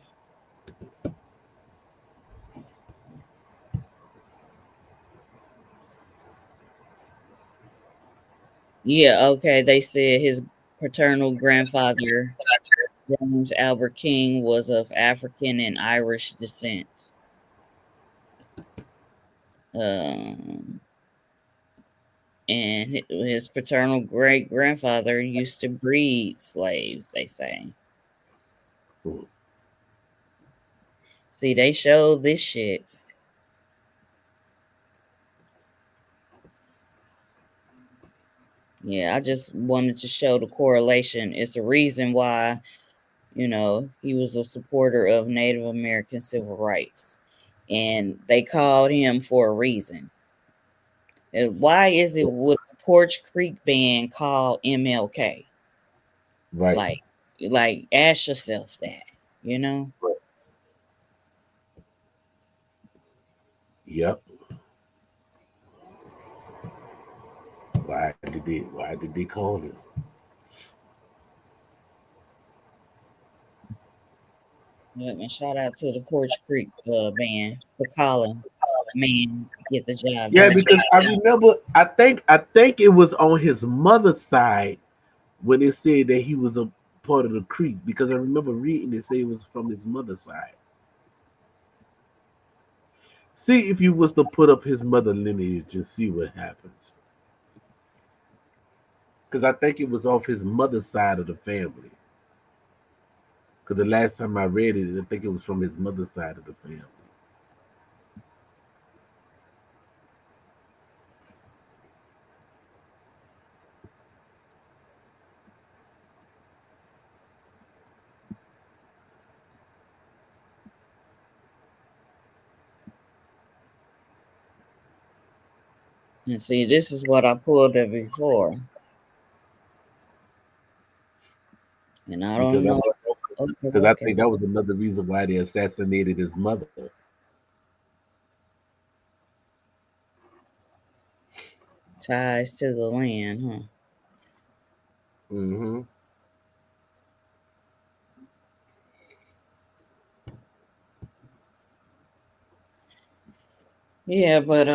yeah, okay. They said his paternal grandfather, James Albert King, was of African and Irish descent. Um, and his paternal great grandfather used to breed slaves, they say. See, they show this shit. Yeah, I just wanted to show the correlation. It's a reason why, he was a supporter of Native American civil rights. And they called him for a reason. And why is it with the Porch Creek band called MLK? Right. Like ask yourself that, you know? Yep. Why did they call him? Yep, and shout out to the Porch Creek band for calling man to get the job Yeah, done. because I remember I think it was on his mother's side when it said that he was a part of the Creek, because I remember reading it say it was from his mother's side. See if you was to put up his mother lineage and see what happens. Because I think it was off his mother's side of the family. Because the last time I read it, I think it was from his mother's side of the family. And see, this is what I pulled up before. And I Because don't I know. think, Okay, because I okay. think that was another reason why they assassinated his mother. Ties to the land, huh? Mm-hmm. Yeah, but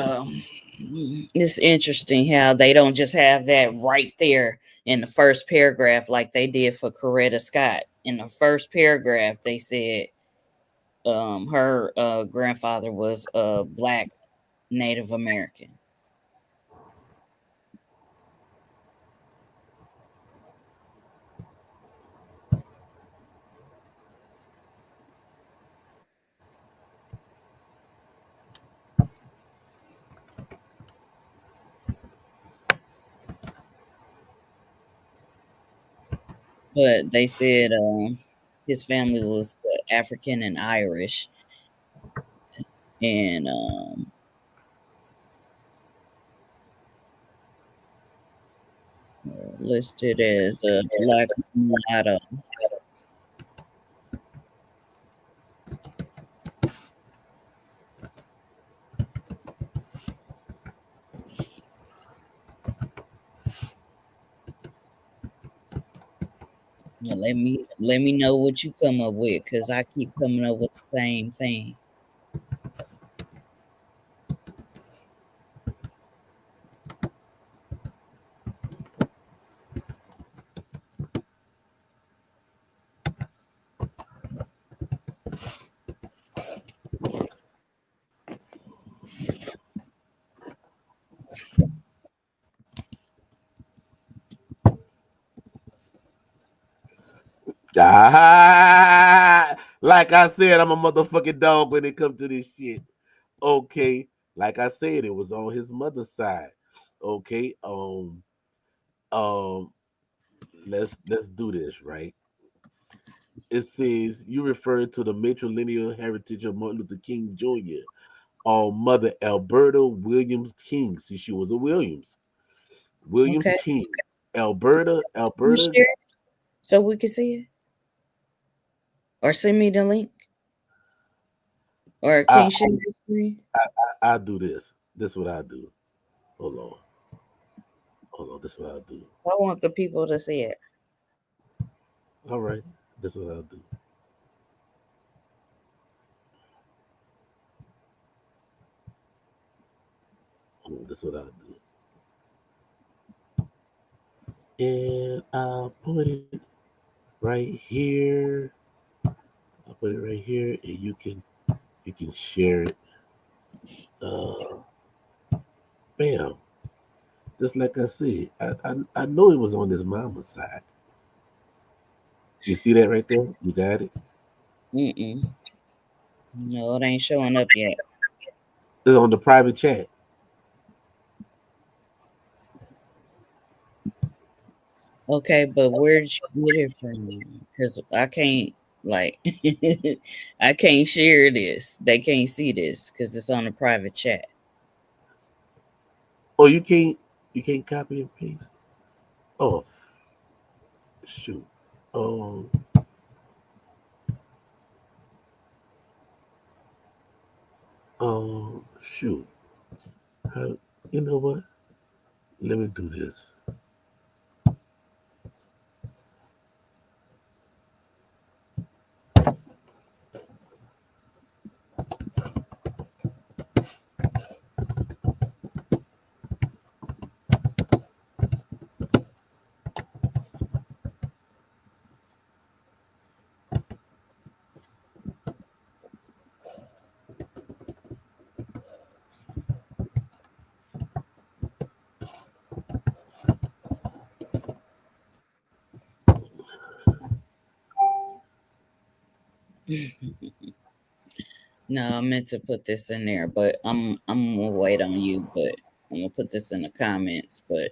it's interesting how they don't just have that right there in the first paragraph like they did for Coretta Scott. In the first paragraph, they said her grandfather was a black Native American. But they said his family was African and Irish, and listed as a black mulatto. Now, let me know what you come up with, cause I keep coming up with the same thing. Ah, like I said, I'm a motherfucking dog when it comes to this shit. Okay, like I said, it was on his mother's side. Okay, um, let's do this right. It says you refer to the matrilineal heritage of Martin Luther King Jr. Mother Alberta Williams King. See, she was a Williams. Williams Okay. King. Alberta, You Alberta. share it so we can see it, or send me the link, or can I you share your screen? I do this. This is what I do. Hold on. Hold on. This is what I do. I want the people to see it. All right. This is what I do. This is what I do. And I'll put it right here. I'll put it right here, and you can share it. Uh, bam. Just like I said, I know it was on his mama's side. You see that right there? You got it. Mm-mm. No, it ain't showing up yet. It's on the private chat. Okay, but where'd you get it from? Because I can't, like, I can't share this. They can't see this because it's on a private chat. Oh, you can't copy and paste. Oh shoot. Oh shoot. How, you know what? Let me do this. No, I meant to put this in there, but I'm gonna wait on you. But I'm gonna put this in the comments. But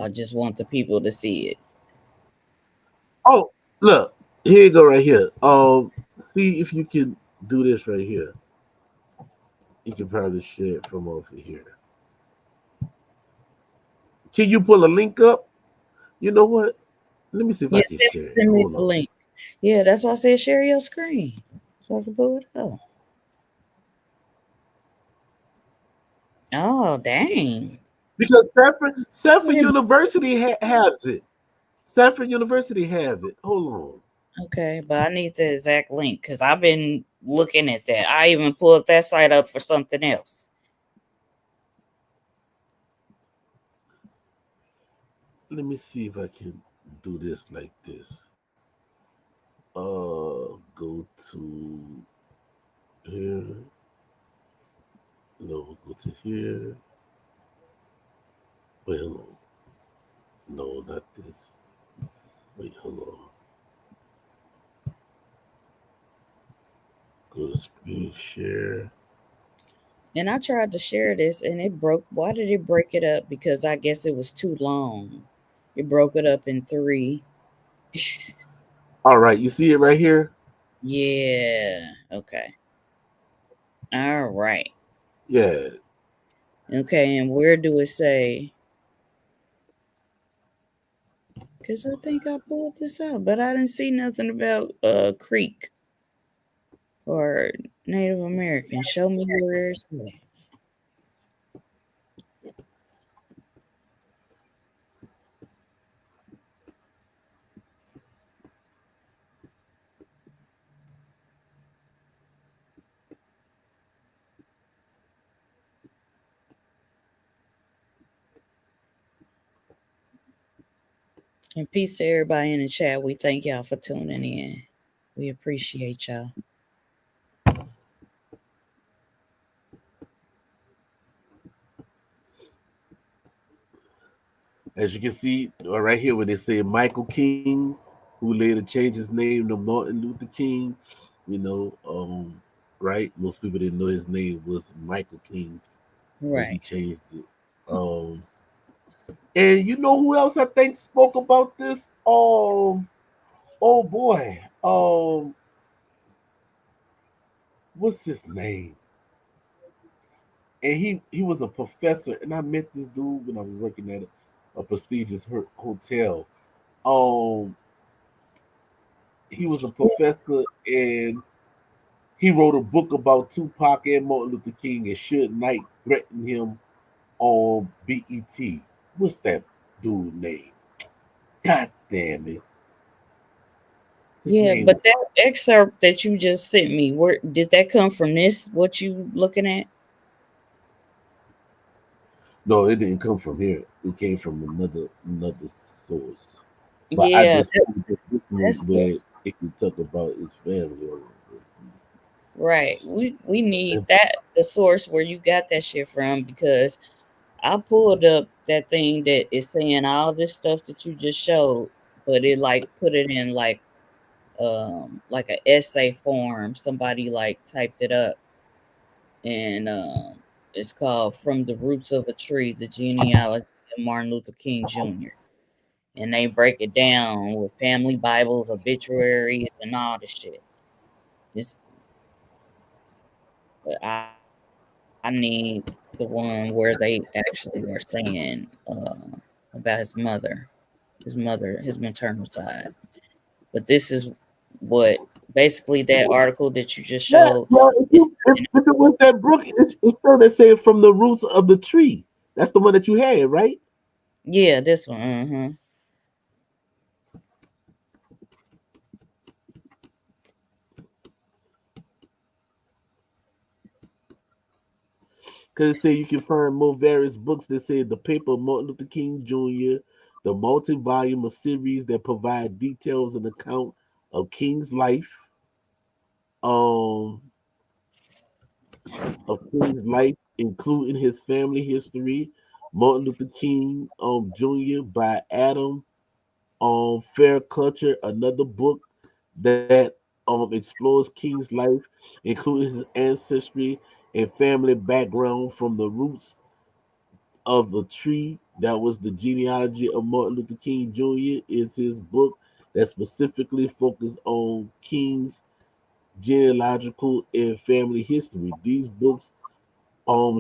I just want the people to see it. Oh, look, here you go right here. See if you can do this right here. You can probably share it from over here. Can you pull a link up? You know what? Let me see if I Yeah, can share it. send me Hold the on. link. Yeah, that's why I said share your screen so I can pull it up. Oh, dang. Because Stanford University has it. Stanford University have it. Hold on. Okay, but I need the exact link because I've been looking at that. I even pulled that site up for something else. Let me see if I can do this like this. Go to here. No, go to here. Wait, hold on. No, not this. Wait, hold on. Go to screen share. And I tried to share this and it broke. Why did it break it up? Because I guess it was too long. It broke it up in three. All right, you see it right here? Yeah. Okay. All right. Yeah. Okay. And where do it say? Because I think I pulled this out, but I didn't see nothing about Creek or Native American. Show me where it's at. And peace to everybody in the chat. We thank y'all for tuning in. We appreciate y'all. As you can see right here where they say Michael King. who later changed his name to Martin Luther King. You know, right? Most people didn't know his name was Michael King, but he Right. changed it. And you know who else I think spoke about this? Oh boy, what's his name? And he was a professor, and I met this dude when I was working at a prestigious hotel. Um, he was a professor, and he wrote a book about Tupac and Martin Luther King, and Suge Knight threatened him on BET. What's that dude name? God damn it. His Yeah, name but was that excerpt that you just sent me, where did that come from? This what you looking at? no, it didn't come from here. It came from another source. But I Yeah, just pulled this book that's what. where it can talk about his family. Right. We need that the source where you got that shit from, because I pulled up that thing that is saying all this stuff that you just showed, but it like put it in like a essay form. Somebody like typed it up, and it's called "From the Roots of a Tree: The Genealogy of Martin Luther King Jr." And they break it down with family Bibles, obituaries, and all the shit. It's but I need the one where they actually were saying about his maternal side. But this is what basically that article that you just Yeah, showed well, is. if it was that book, it's still they say from the roots of the tree. That's the one that you had, right? Yeah, this one. Uh-huh. Because it say you can find more various books that say the paper of Martin Luther King Jr., the multi-volume of series that provide details and account of King's life, um, including his family history. Martin Luther King Jr. by Adam Fairclough, another book that explores King's life, including his ancestry and family background from the roots of the tree that was the genealogy of Martin Luther King Jr. is his book that specifically focused on King's genealogical and family history. These books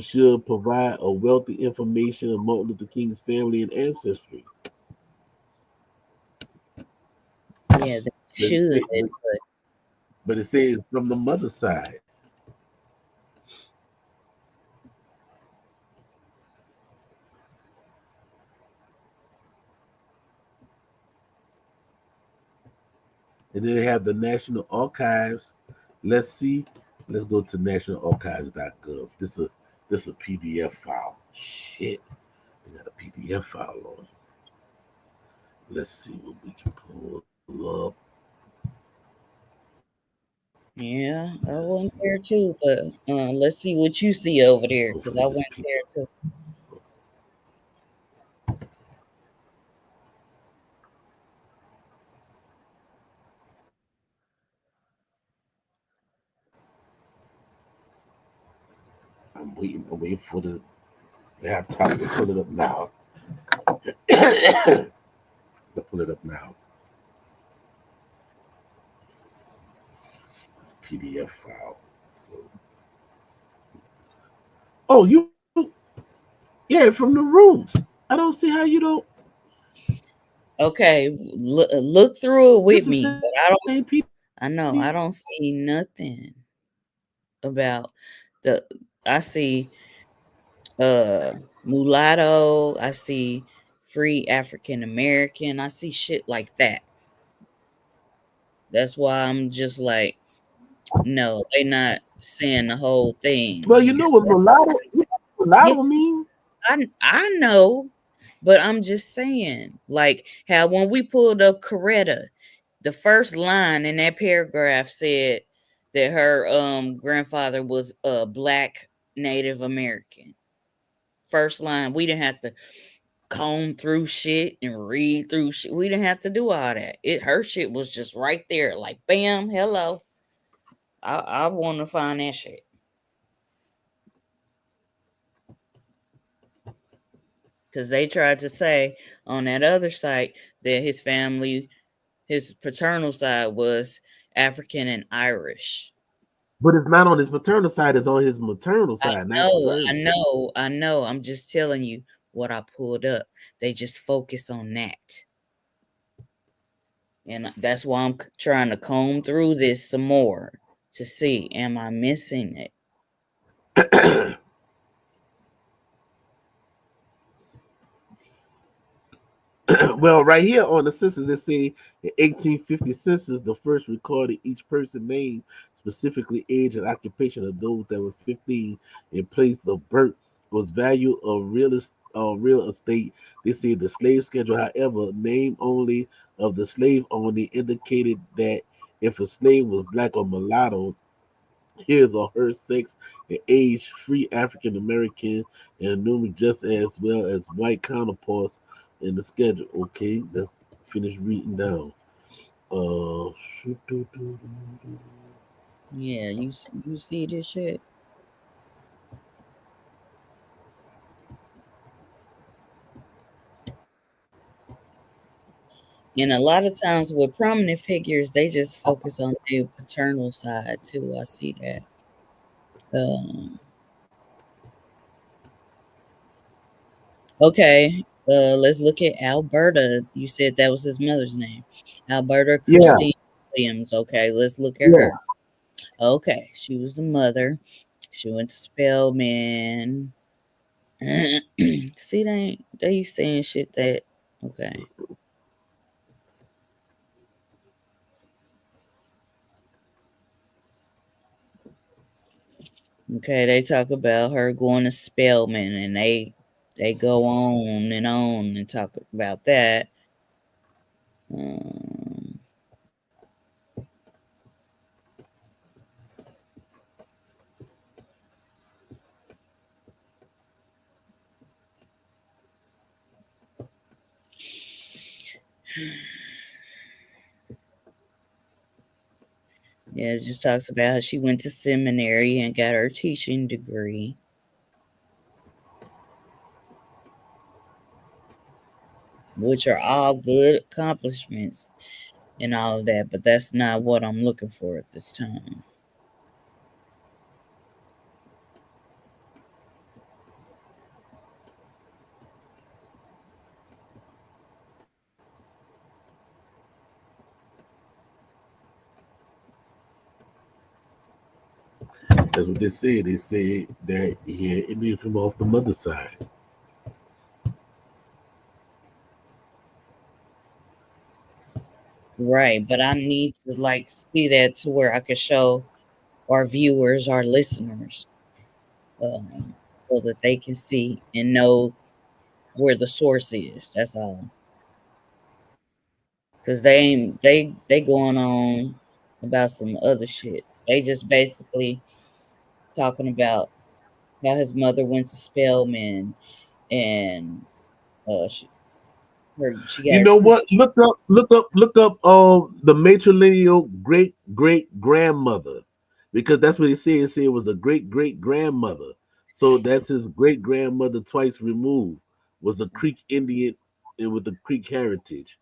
should provide a wealthy information of Martin Luther King's family and ancestry. Yeah, they But it, should. say- but, but it says from the mother side. And then they have the National Archives. Let's see. Let's go to nationalarchives.gov. This a PDF file. Shit. They got a PDF file on it. Let's see what we can pull up. Yeah, Let's I see. went there too, but let's see what you see over there, Hopefully because this I P went there too. I'm waiting for the laptop to pull it up now. To pull it up now. It's a PDF file. So oh yeah, from the rooms. I don't see how you don't Okay, look through it this with is the me, but same I don't. PDF. I know I don't see nothing about the. I see uh mulatto. I see free African American. I see shit like that. That's why I'm just like, no, they not saying the whole thing. Well, you know what Yeah, mulatto mean? I know, but I'm just saying, like how when we pulled up Coretta, the first line in that paragraph said that her grandfather was a black Native American. First line, we didn't have to. comb through shit and read through shit. We didn't have to do all that. Her shit was just right there, like bam, hello. I want to find that shit. Because they tried to say on that other site that his family, his paternal side was African and Irish. But it's not on his paternal side, it's on his maternal side, not paternal. I know. I'm just telling you what I pulled up. They just focus on that. And that's why I'm trying to comb through this some more to see, am I missing it? Well, right here on the census, they say in 1850 census, the first recorded each person name, specifically age and occupation of those that was 15 in place of birth, was value of real estate. They say the slave schedule, however, name only of the slave only indicated that if a slave was black or mulatto, his or her sex and age, free African American and numeric just as well as white counterparts in the schedule. Okay, let's finish reading down. Uh, Yeah, you see this shit. And a lot of times with prominent figures, they just focus on their paternal side too. I see that. Okay, let's look at Alberta. You said that was his mother's name, Alberta yeah, Christina Williams. Okay, let's look at yeah. her. Okay, she was the mother. She went to Spelman. See, they saying shit that okay. Okay, they talk about her going to Spelman, and they go on and talk about that. Um, yeah, it just talks about how she went to seminary and got her teaching degree, which are all good accomplishments and all of that, but that's not what I'm looking for at this time. That's what they say. They say that he had Indian from off the mother's side. Right, but I need to like see that to where I could show our viewers, our listeners, um, so that they can see and know where the source is. That's all. Cause they ain't they going on about some other shit. They just basically talking about how his mother went to Spelman and she got You her know teeth. what? Look up. The matrilineal great great grandmother, because that's what he said. He said it was a great great grandmother. So that's his great grandmother twice removed. Was a Creek Indian and with the Creek heritage.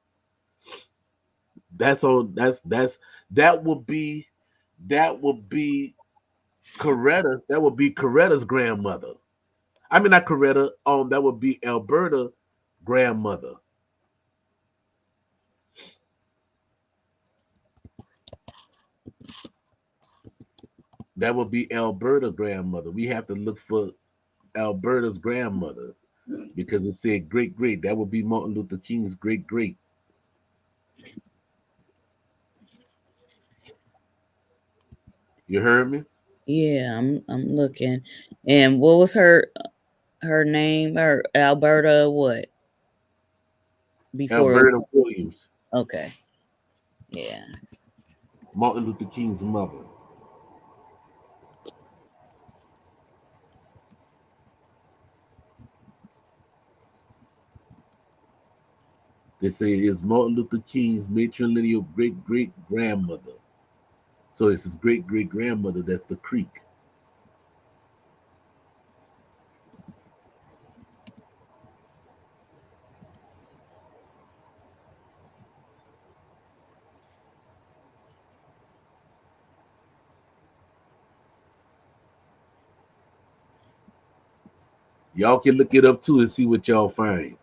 That's on. That would be that would be Coretta's. That would be Coretta's grandmother. I mean not Coretta. That would be Alberta grandmother. That would be Alberta grandmother. We have to look for Alberta's grandmother because it said great great. That would be Martin Luther King's great great. You heard me? Yeah, I'm looking. And what was her name? Or Alberta what? Before it's Alberta Williams, okay. Yeah. Martin Luther King's mother. They say it's Martin Luther King's matrilineal great great grandmother. So it's his great great grandmother that's the Creek. Y'all can look it up too and see what y'all find.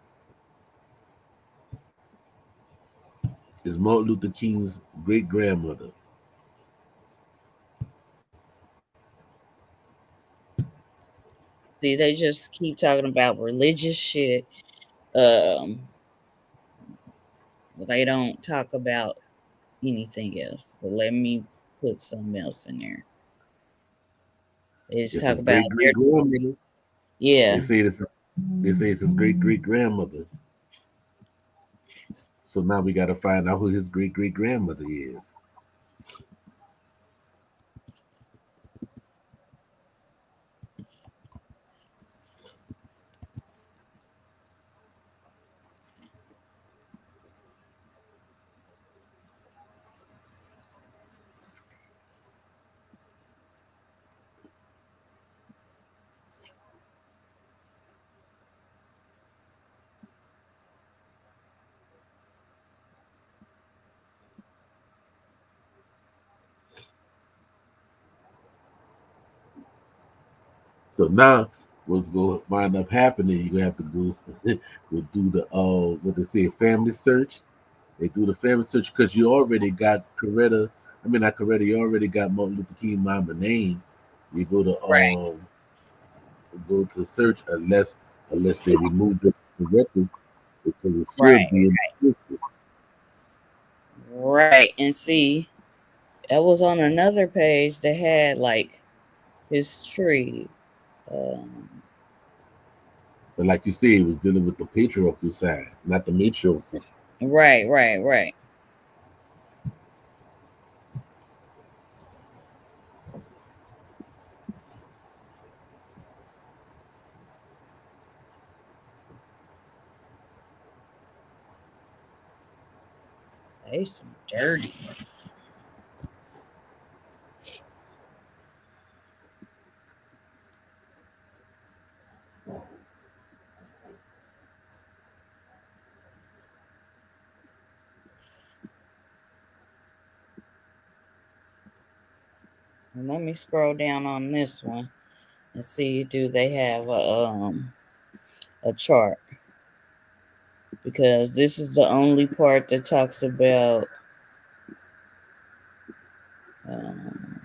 It's Martin Luther King's great grandmother. See, they just keep talking about religious shit. They don't talk about anything else. But let me put something else in there. They just It's talk his about great great grandmother. They yeah. say it's his great great grandmother. So now we got to find out who his great great grandmother is. So now what's going to wind up happening? You're gonna have to go we'll do the what they say family search. They do the family search because you already got Coretta. I mean not Coretta. You already got Martin Luther King mama name. You Right. go to search unless they remove it correctly because it should Right. be in the system. Right. And see, that was on another page that had like his tree. Um, But like you say, it was dealing with the patriarchal side, not the matriarchal. right, right, right. They some dirty. And let me scroll down on this one and see do they have a chart, because this is the only part that talks about um,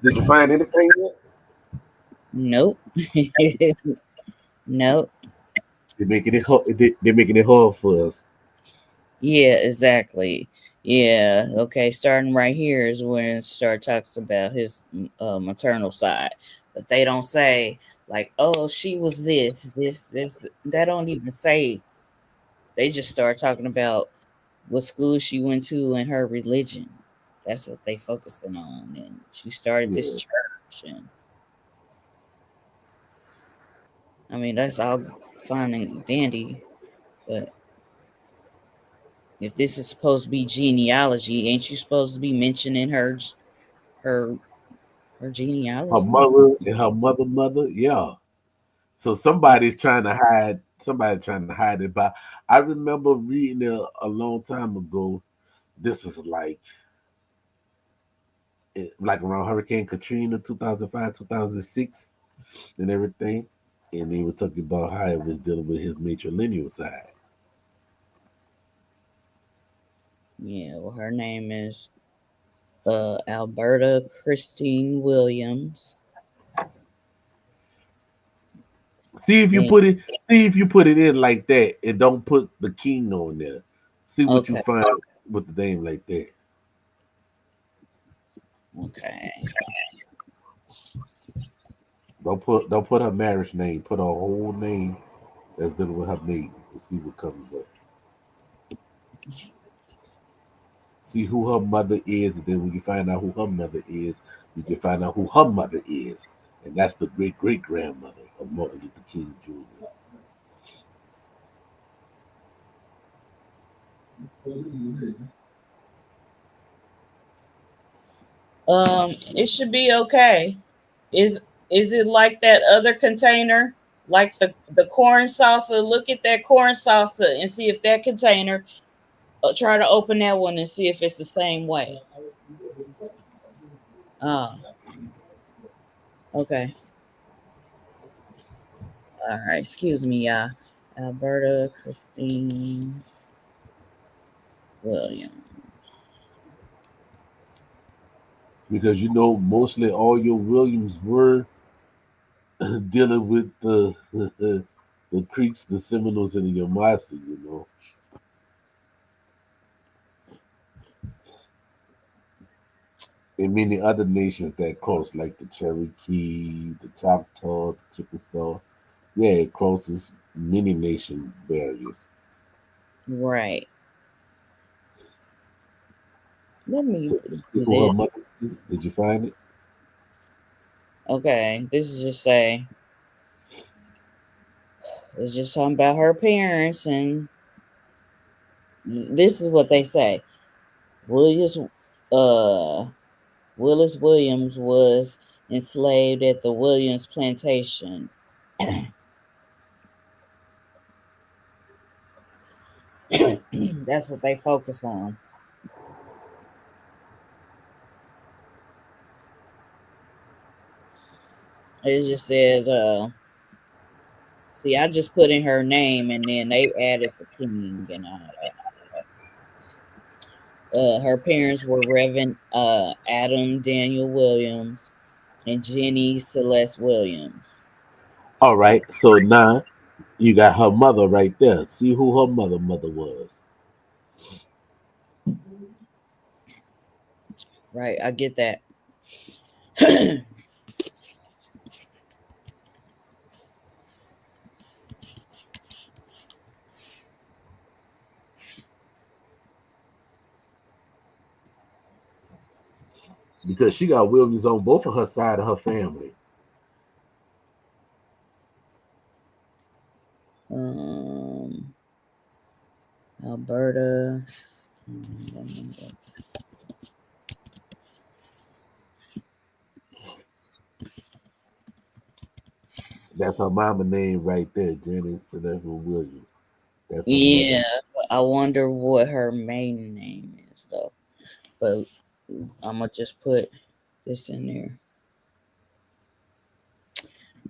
Did you find anything yet? nope. Nope. They're making it hard. They're making it hard for us. Yeah, exactly. Yeah. Okay. Starting right here is when it start talks about his maternal side, but they don't say like, oh, she was this. They don't even say. They just start talking about what school she went to and her religion. That's what they focusing on, and she started this Yeah. church, and I mean that's all fine and dandy, but if this is supposed to be genealogy, ain't you supposed to be mentioning her her Her genealogy? mother and her mother, yeah. So somebody's trying to hide. Somebody trying to hide it. But I remember reading it a long time ago. This was like around Hurricane Katrina, 2005, 2006, and everything. And they were talking about how it was dealing with his matrilineal side. Yeah, well, her name is Alberta Christine Williams. See if you And, put it. See if you put it in like that, and don't put the king on there. See what you okay, find with the name like that. Okay. Don't put her marriage name. Put her whole name that's dealing with her maiden to see what comes up. See who her mother is, and then when you find out who her mother is, you can find out who her mother is, and that's the great great grandmother of Martin Luther King Jr. It should be okay. Is it like that other container, like the corn salsa? Look at that corn salsa and see if that container. Try to open that one and see if it's the same way. Oh, okay. All right. Excuse me, y'all. Alberta Christine Williams. Because you know mostly all your Williams were dealing with the Creeks, the Seminoles, and the Yvmvse, you know. And many other nations that cross, like the Cherokee, the Choctaw, the Chickasaw. Yeah, it crosses many nation barriers. Right. Let me So, see do who her this. mother is? Did you find it? Okay. This is just say it's just talking about her parents, and this is what they say. Williams, uh, Willis Williams was enslaved at the Williams plantation. That's what they focus on. It just says, see, I just put in her name and then they added the king and all that. Her parents were Reverend Adam Daniel Williams and Jenny Celeste Williams. All right. So now you got her mother right there. See who her mother was. Right, I get that. Because she got Williams on both of her side of her family. um, Alberta. That's her mama name right there, Janet Celeste Williams. That's her mother. Yeah, I wonder what her maiden name is though. But I'm gonna just put this in there.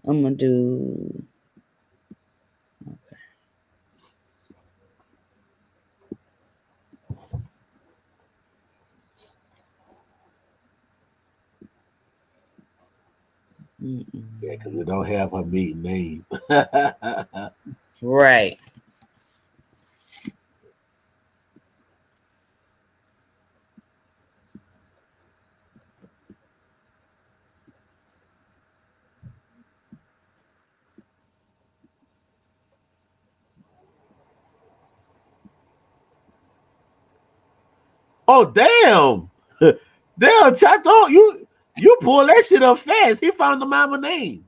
I'm gonna do. Yeah, because they don't have her maiden name. Right. Oh damn! Damn, Chato, you pull that shit up fast. He found the mama name.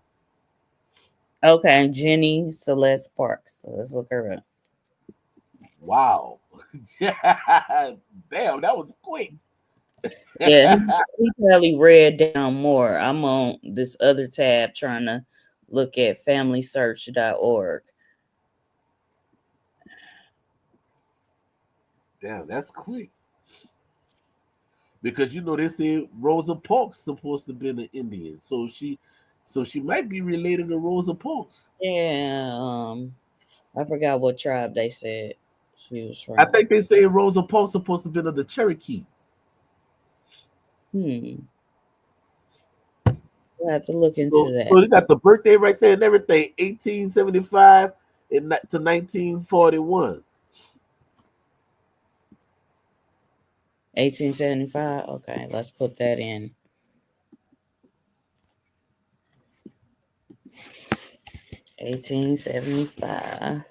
Okay, Jenny Celeste Parks. So let's look her up. Wow. Damn, that was quick. Yeah, he probably read down more. I'm on this other tab trying to look at FamilySearch.org. Damn, that's quick. Because you know they say Rosa Parks supposed to be an Indian, so she might be related to Rosa Parks. Yeah, I forgot what tribe they said she was I from. think they say Rosa Parks supposed to be of the Cherokee. We'll have to look into So, that. so they got the birthday right there and everything, 1875 to 1941. 1875. Okay, let's put that in. 1875.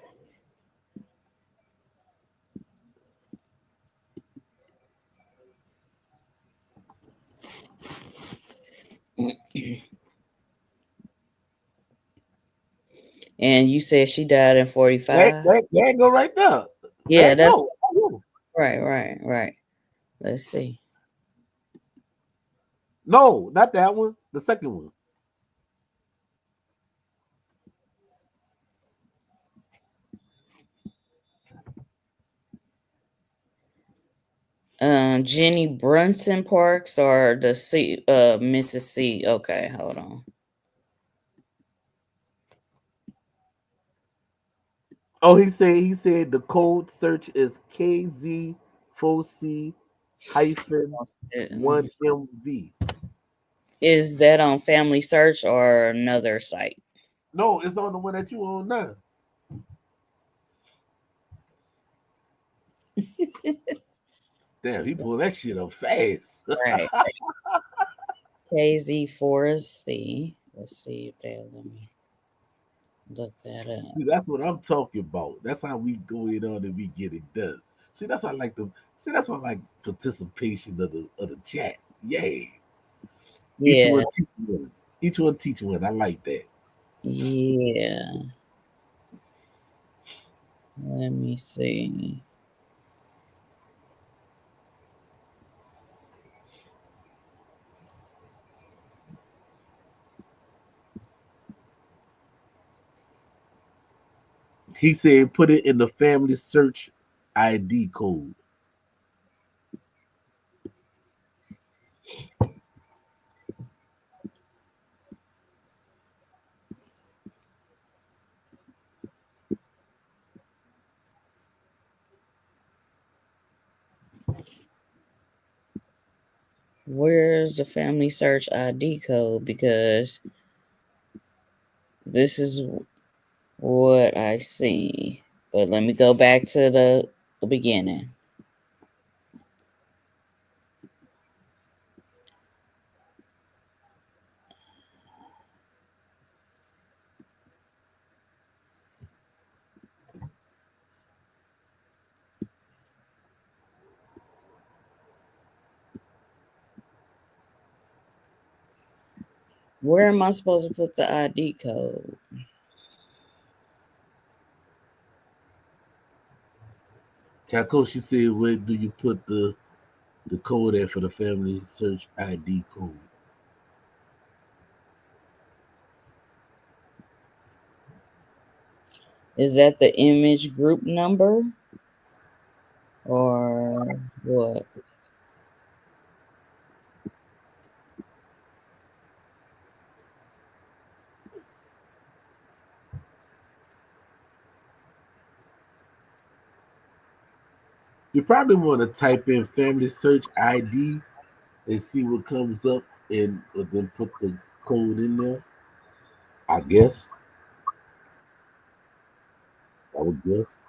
And you said she died in 45? That go right there. Yeah, that's go. right. Let's see. No, not that one. The second one. Jenny Brunson Parks or the Mrs. C. Okay, hold on. Oh, he said the code search is KZ4C hyphen 1MV. Is that on Family Search or another site? No, it's on the one that you on now. Damn, he pulled that shit up fast. Right. KZ4C. Let's see if they'll let me look that up. See, that's what I'm talking about. That's how we go in on and we get it done. See, that's why I like that's why I like participation of the chat. Yay. Each Yeah. one teach one. Each one teach one. I like that. Yeah. Let me see. He said put it in the family search ID code. Where's the Family Search ID code? Because this is what I see. But let me go back to the beginning. Where am I supposed to put the ID code? Chaco, she said, where do you put the code at for the family search ID code? Is that the image group number? Or what? You probably want to type in family search ID and see what comes up and then put the code in there. I guess. I would guess.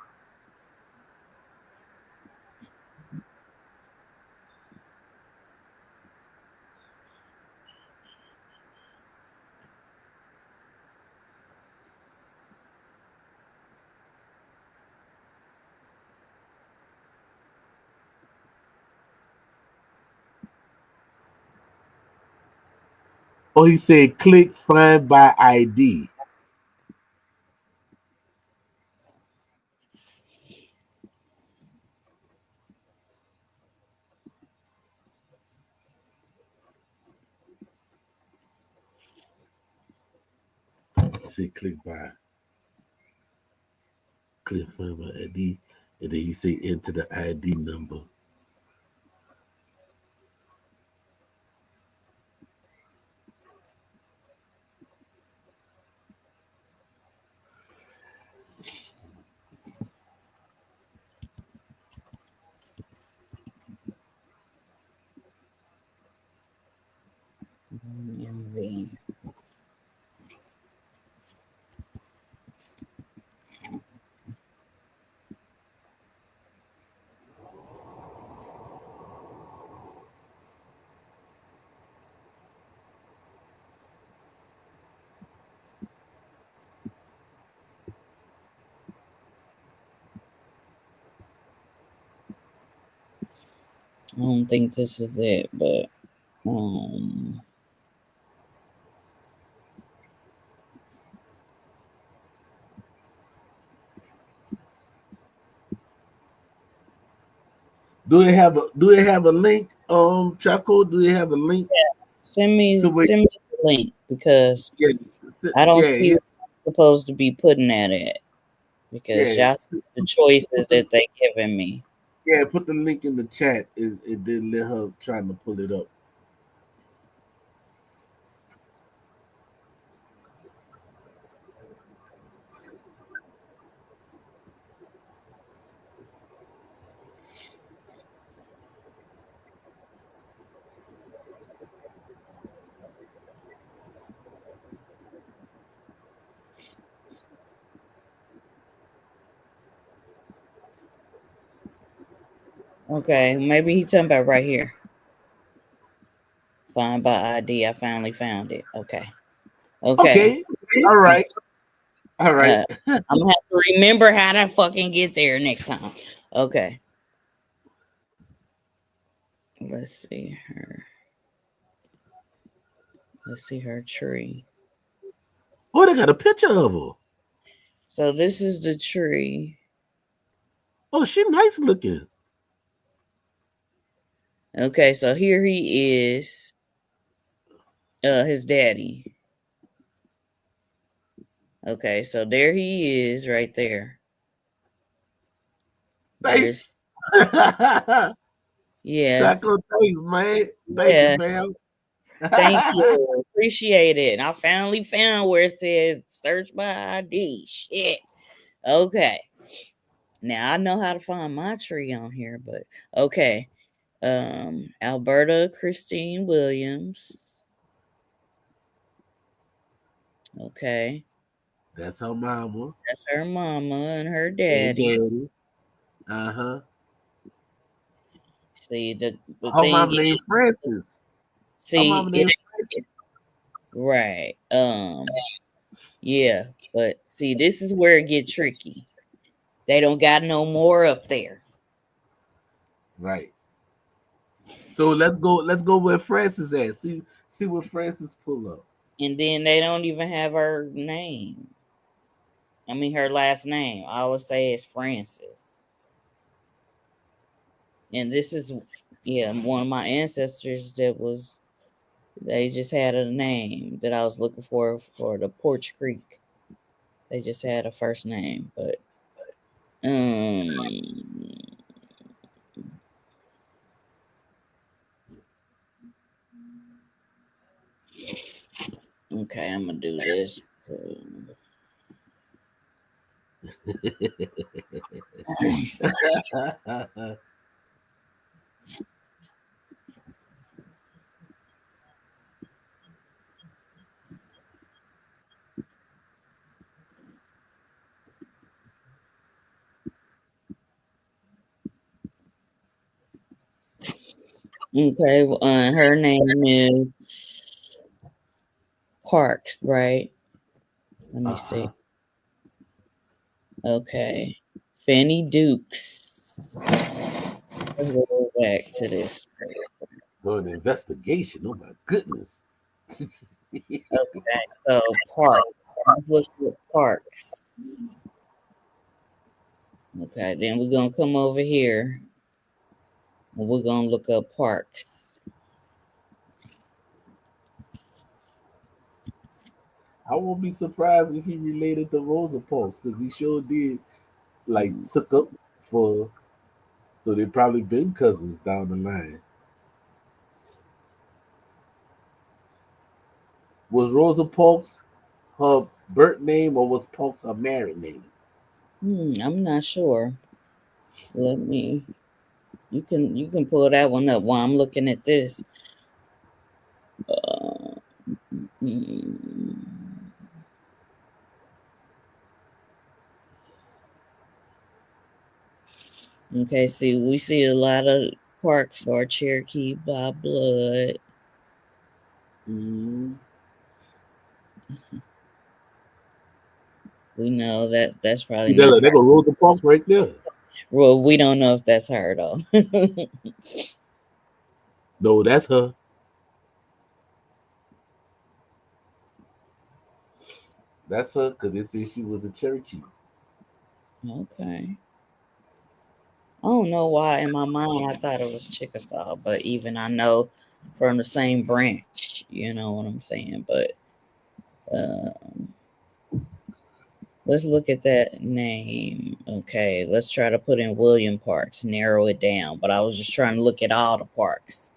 Oh, he said click find by ID. Say click find by ID. And then he say enter the ID number. Yvmvse. I don't think this is it, but Do they have a link? Chaco, do they have a link? send me So the link because yeah, I don't yeah, see where I'm supposed to be putting that at because yeah, y'all see the choices that they giving me. yeah. Put the link in the chat. It didn't let her trying to pull it up. Okay, maybe he's talking about right here. Find by ID. I finally found it. Okay. Okay. All right. All right. I'm gonna have to remember how to fucking get there next time. Okay. Let's see her. Let's see her tree. Oh, they got a picture of her. So this is the tree. Oh, she nice looking. Okay, so here he is. His daddy. Okay, so there he is right there. Thanks. Yeah. Chaco, thanks, man. Thank you, fam. Thank you. Appreciate it. And I finally found where it says search by ID. Shit. Okay. Now I know how to find my tree on here, but okay. Alberta Christine Williams. Okay. That's her mama. That's her mama and her And daddy. daddy. Uh-huh. See, the Her thing mama named Francis. Her see mama named Francis. right. Yeah, but see, this is where it get tricky. They don't got no more up there. Right. So let's go where Francis at. See where Francis pull up. And then they don't even have her name. I mean her last name. I always say it's Francis. And this is one of my ancestors they just had a name that I was looking for the Porch Creek. They just had a first name, but okay, I'm gonna do this. Okay, her name is Parks, right? Let me see. Okay, Fanny Dukes. Let's go back to this. Doing an investigation. Oh my goodness. Okay, so Parks. Let's look at Parks. Okay, then we're gonna come over here and we're gonna look up Parks. I won't be surprised if he related to Rosa Parks because he sure did took up for, so they probably been cousins down the line. Was Rosa Parks her birth name or was Parks her married name? I'm not sure. Let me. You can pull that one up while I'm looking at this. Mm. Okay, see, we see a lot of Parks are Cherokee by blood. We know that's probably not. They go Rosa Parks right there. Well, we don't know if that's her though. No, that's her. That's her because it says she was a Cherokee. Okay. I don't know why in my mind I thought it was Chickasaw, but even I know from the same branch, you know what I'm saying? But let's look at that name. Okay, let's try to put in William Parks, narrow it down. But I was just trying to look at all the parks.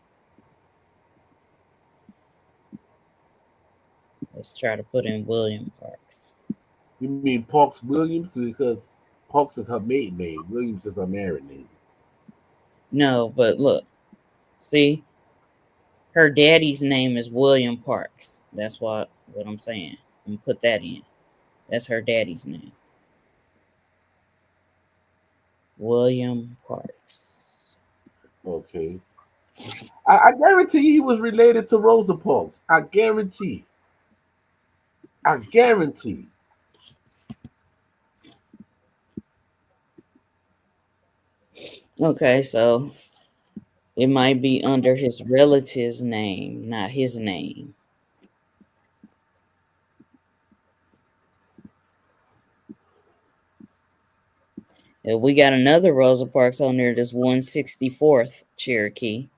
Let's try to put in William Parks. You mean Parks Williams? Because Parks is her maiden name. Williams is her married name. No, but look, see, her daddy's name is William Parks. That's what I'm saying. I'm put that in. That's her daddy's name. William Parks. Okay. I guarantee he was related to Rosa Parks. I guarantee. I guarantee. Okay, so it might be under his relative's name, not his name. We got another Rosa Parks on there. This 164th Cherokee.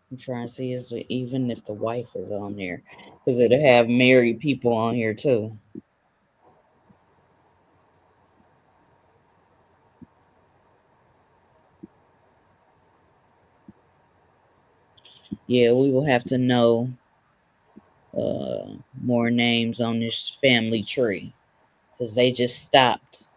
I'm trying to see even if the wife is on there, because it'll have married people on here too. Yeah, we will have to know more names on this family tree, because they just stopped.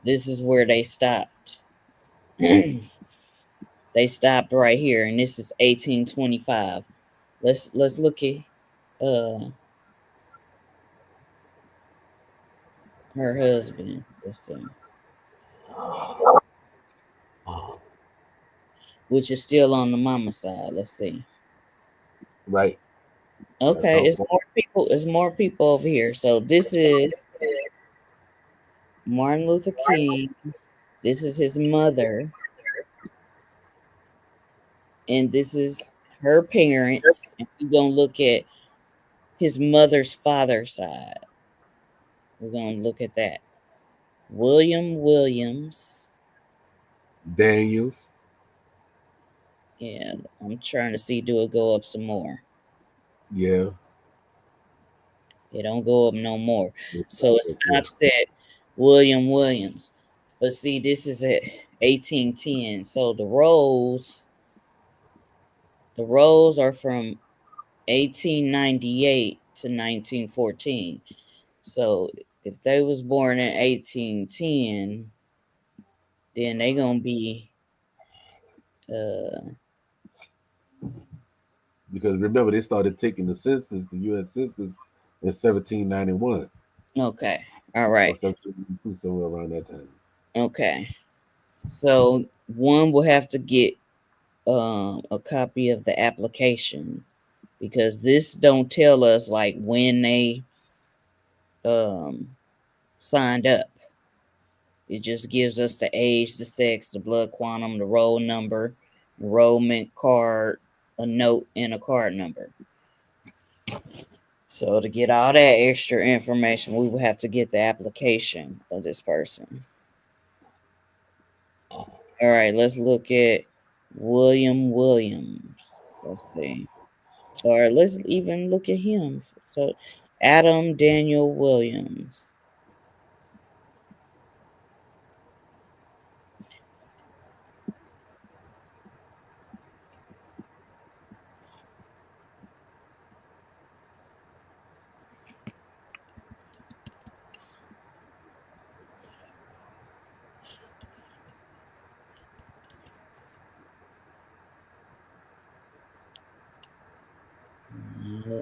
This is where they stopped. They stopped right here, and this is 1825. Let's look at her husband. Let's see. Which is still on the mama side. Let's see. Right. Okay, it's more people. It's more people over here. So this is Martin Luther King. This is his mother, and this is her parents. And we're gonna look at his mother's father's side. We're gonna look at that. William Williams. Daniels. Yeah, I'm trying to see, do it go up some more? Yeah. It don't go up no more. So it stops at William Williams. But see, this is at 1810. So the rolls are from 1898 to 1914. So if they was born in 1810, then they gonna be because remember they started taking the census, the U.S. census, in 1791. okay. All right. Or 1792, somewhere around that time. Okay. So one will have to get a copy of the application, because this don't tell us like when they signed up. It just gives us the age, the sex, the blood quantum, the roll number, enrollment card, a note, and a card number. So to get all that extra information, we will have to get the application of this person. All right, let's look at William Williams. Let's see. Or let's even look at him. So Adam Daniel Williams.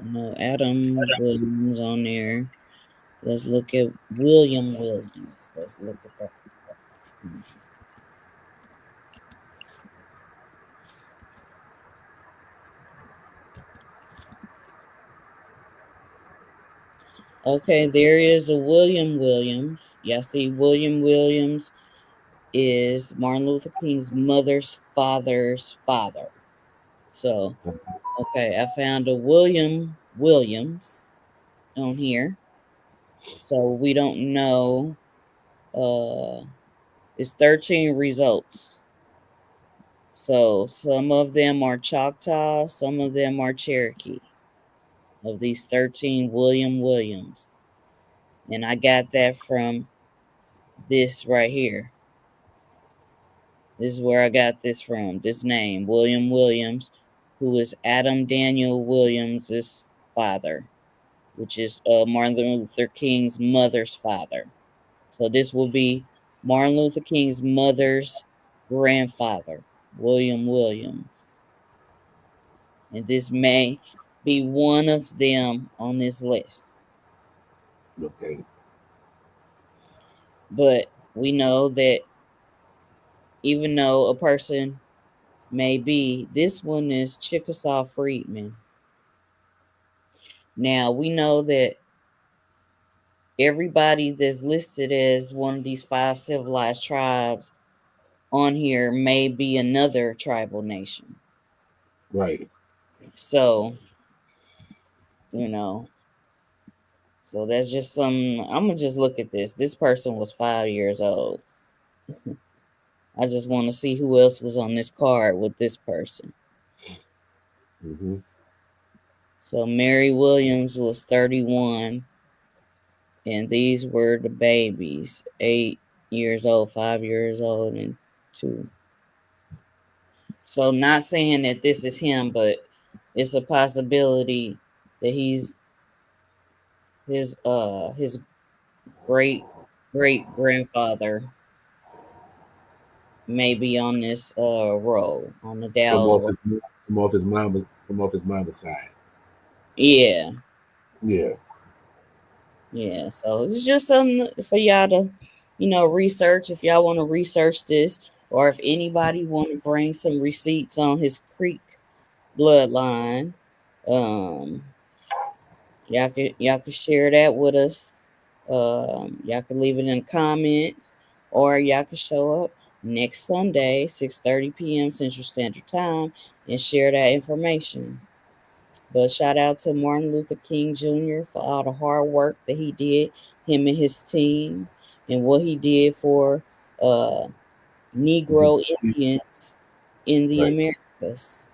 No, Adam Williams on there. Let's look at William Williams. Let's look at that. Okay, there is a William Williams. Y'all see, William Williams is Martin Luther King's mother's father's father. So, okay, I found a William Williams on here. So we don't know. It's 13 results. So some of them are Choctaw, some of them are Cherokee. Of these 13 William Williams. And I got that from this right here. This is where I got this from. This name, William Williams, who is Adam Daniel Williams' father, which is Martin Luther King's mother's father. So this will be Martin Luther King's mother's grandfather, William Williams. And this may be one of them on this list. Okay. But we know that even though a person may be, this one is Chickasaw Freedman. Now we know that everybody that's listed as one of these 5 civilized tribes on here may be another tribal nation. Right. So, you know, so that's just some. I'm gonna just look at this. This person was 5 years old. I just want to see who else was on this card with this person. Mm-hmm. So Mary Williams was 31, and these were the babies: 8 years old, 5 years old, and 2. So not saying that this is him, but it's a possibility that his great great grandfather may be on this roll on the From Dow's off roll. his mama's side. Yeah, Yeah. yeah. So it's just something for y'all to, research if y'all want to research this, or if anybody want to bring some receipts on his Creek bloodline. Um, y'all could share that with us. Y'all could leave it in the comments, or y'all could show up next Sunday, 6:30 p.m. Central Standard Time, and share that information. But shout out to Martin Luther King Jr. for all the hard work that he did, him and his team, and what he did for uh, Negro Indians in the Right. Americas.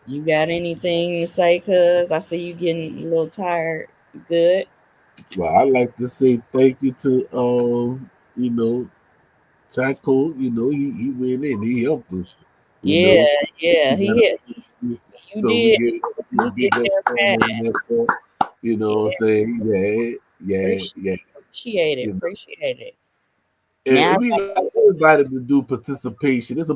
You got anything to say? Cause I see you getting a little tired. Good. Well, I like to say thank you to Chaco. He went in, he helped us. Yeah, So yeah. we He got hit. You so we did. get You a get big ups there for him fast. and that stuff. You know what I'm Yeah, saying? Yeah. appreciate it. You know. Appreciate it. And Now, we like everybody to do participation. It's a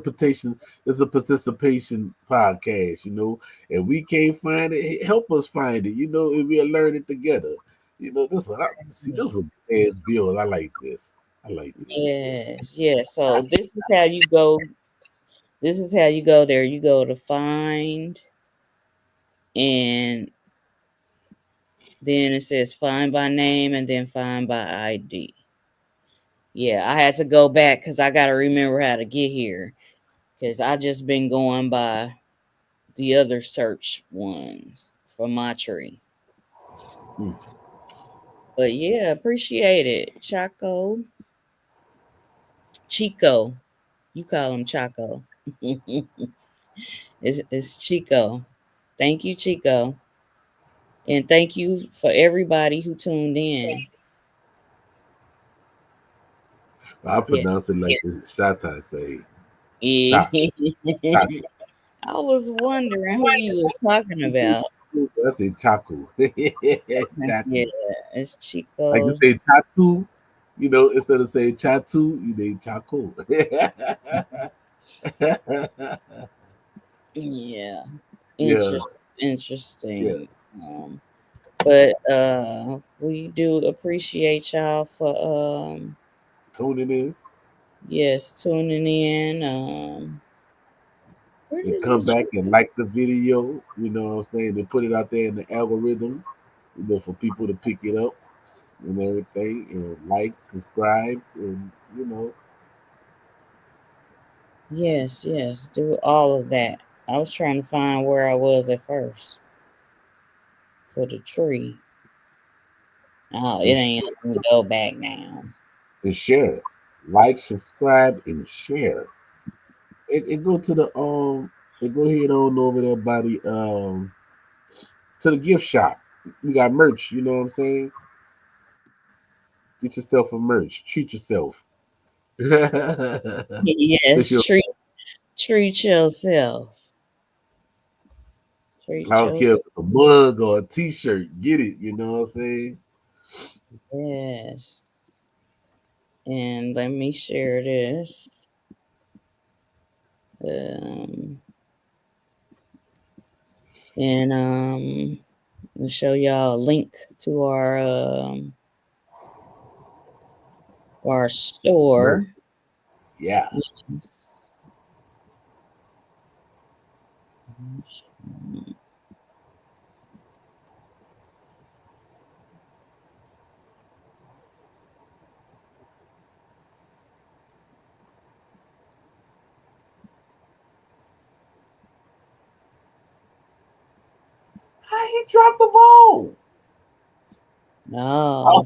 participation podcast, and we can't find it. Help us find it, and we'll learn it together. This one I see those are ass bills. I like this. I like this. yes, yes. So this is how you go. This is how you go there. You go to find, and then it says find by name, and then find by ID. Yeah, I had to go back because I got to remember how to get here because I just been going by the other search ones for my tree. Hmm. But yeah, appreciate it. Chico. You call him Chaco. it's Chico. Thank you, Chico. And thank you for everybody who tuned in. I Yeah. pronounce it like the Shatta say. Cha. Yeah. Chaco. I was wondering who you was talking about. I say Chaco. Yeah, Chaco. it's Like you Chico. say Chatu, instead of saying Chatu, you name Chaco. Yeah. Yeah, yeah. Interesting. But we do appreciate y'all for Tuning in. yes, tuning in. Where and does come it? back and like the video. You know what I'm saying? They put it out there in the algorithm, for people to pick it up and everything, and like, subscribe, and Yes, yes. Do all of that. I was trying to find where I was at first for the tree. Oh, it and, ain't letting me go back now. and share, like, subscribe, and share. And go to the and go ahead on over there by the to the gift shop. We got merch. You know what I'm saying? Get yourself a merch. Treat yourself. If Yes, you, treat yourself. I Treat don't care if yourself. it's a mug or a T-shirt, get it. You know what I'm saying? Yes. And let me share this. Um, and I'll show y'all a link to our Merch. store. Yeah. Yes. How he dropped the ball? Oh, Oh,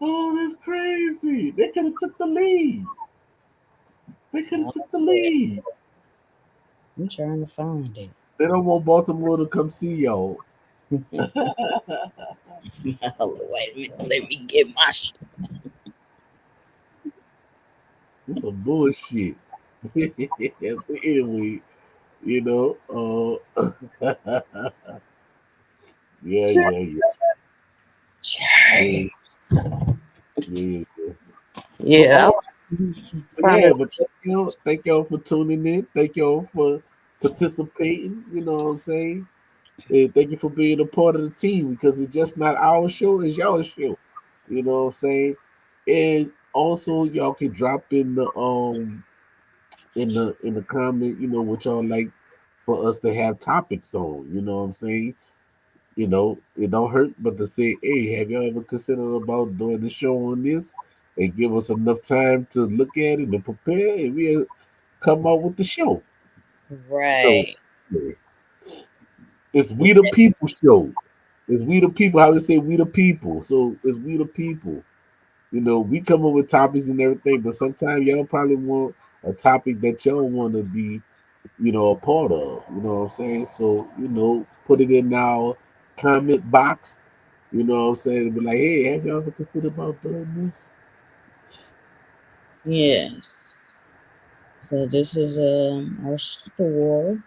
oh, that's crazy. They could have took the lead. They could have oh took the shit. lead. I'm trying to find it. They don't want Baltimore to come see y'all. Oh, wait a minute. Let me get my shit. It's some bullshit. Anyway, you know, yeah, yeah, yeah, yeah, James. yeah, yeah. But Yeah, I was yeah, finding. but thank y'all for tuning in. Thank y'all for participating. You know what I'm saying? And thank you for being a part of the team because it's just not our show, it's y'all show. You know what I'm saying? And also y'all can drop in the comment, what y'all like for us to have topics on. You know what I'm saying? It don't hurt but to say, hey, have y'all ever considered about doing the show on this? And give us enough time to look at it and prepare, and we'll come out with the show. So Right. yeah, it's We the People show. It's We the People. How we say We the People. So it's We the People. We come up with topics and everything, but sometimes y'all probably want a topic that y'all want to be, a part of. You know what I'm saying? So, put it in our comment box. You know what I'm saying? Be like, hey, have y'all ever considered about doing this? Yes. So this is our store.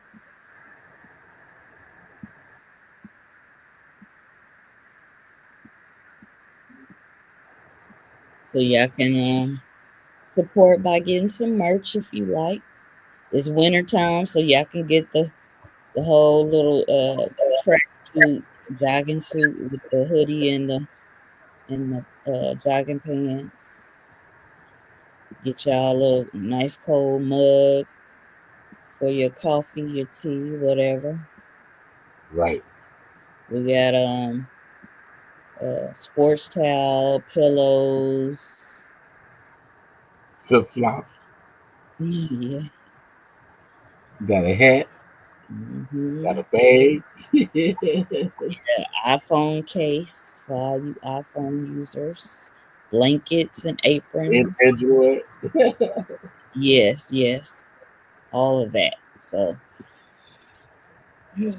So y'all can support by getting some merch if you like. It's winter time, so y'all can get the whole little track suit, jogging suit with the hoodie and the jogging pants. Get y'all a little nice cold mug for your coffee, your tea, whatever. Right. We got sports towel, pillows. Flip flops. Yes. Got a hat. Got Mm-hmm. a bag. iPhone case for all you iPhone users. Blankets and And aprons. Android. Yes, yes. All of that. So,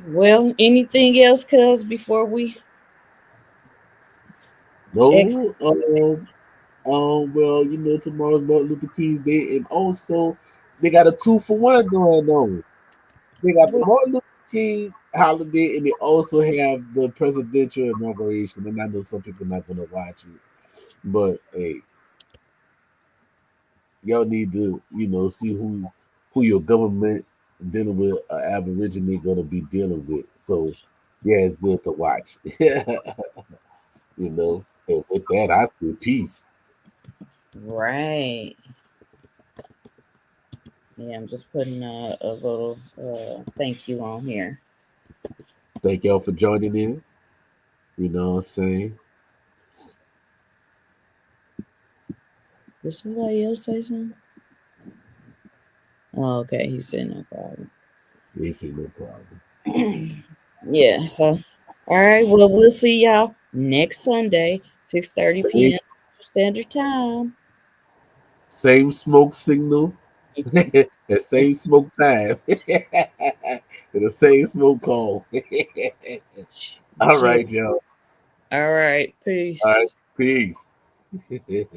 well, anything else, cuz, before we exit? No. Well, tomorrow's Martin Luther King's Day, and also they got a 2-for-1 going on. They got the Martin Luther King holiday, and they also have the presidential inauguration. And I know some people are not gonna watch it, but hey, y'all need to, see who your government dealing with, Aborigine gonna be dealing with. So yeah, it's good to watch. And with that, I say peace. Right. Yeah, I'm just putting a little thank you on here. Thank y'all for joining in. You know what I'm saying? Did somebody else say something? Oh, okay. He said no problem. We see no problem. Yeah. So, all right. Well, we'll see y'all next Sunday, 6:30 Same, p.m. Central Standard Time. same smoke signal. The same smoke time. And the same smoke call. All Sure. right, y'all. All right. All right. Peace. Peace.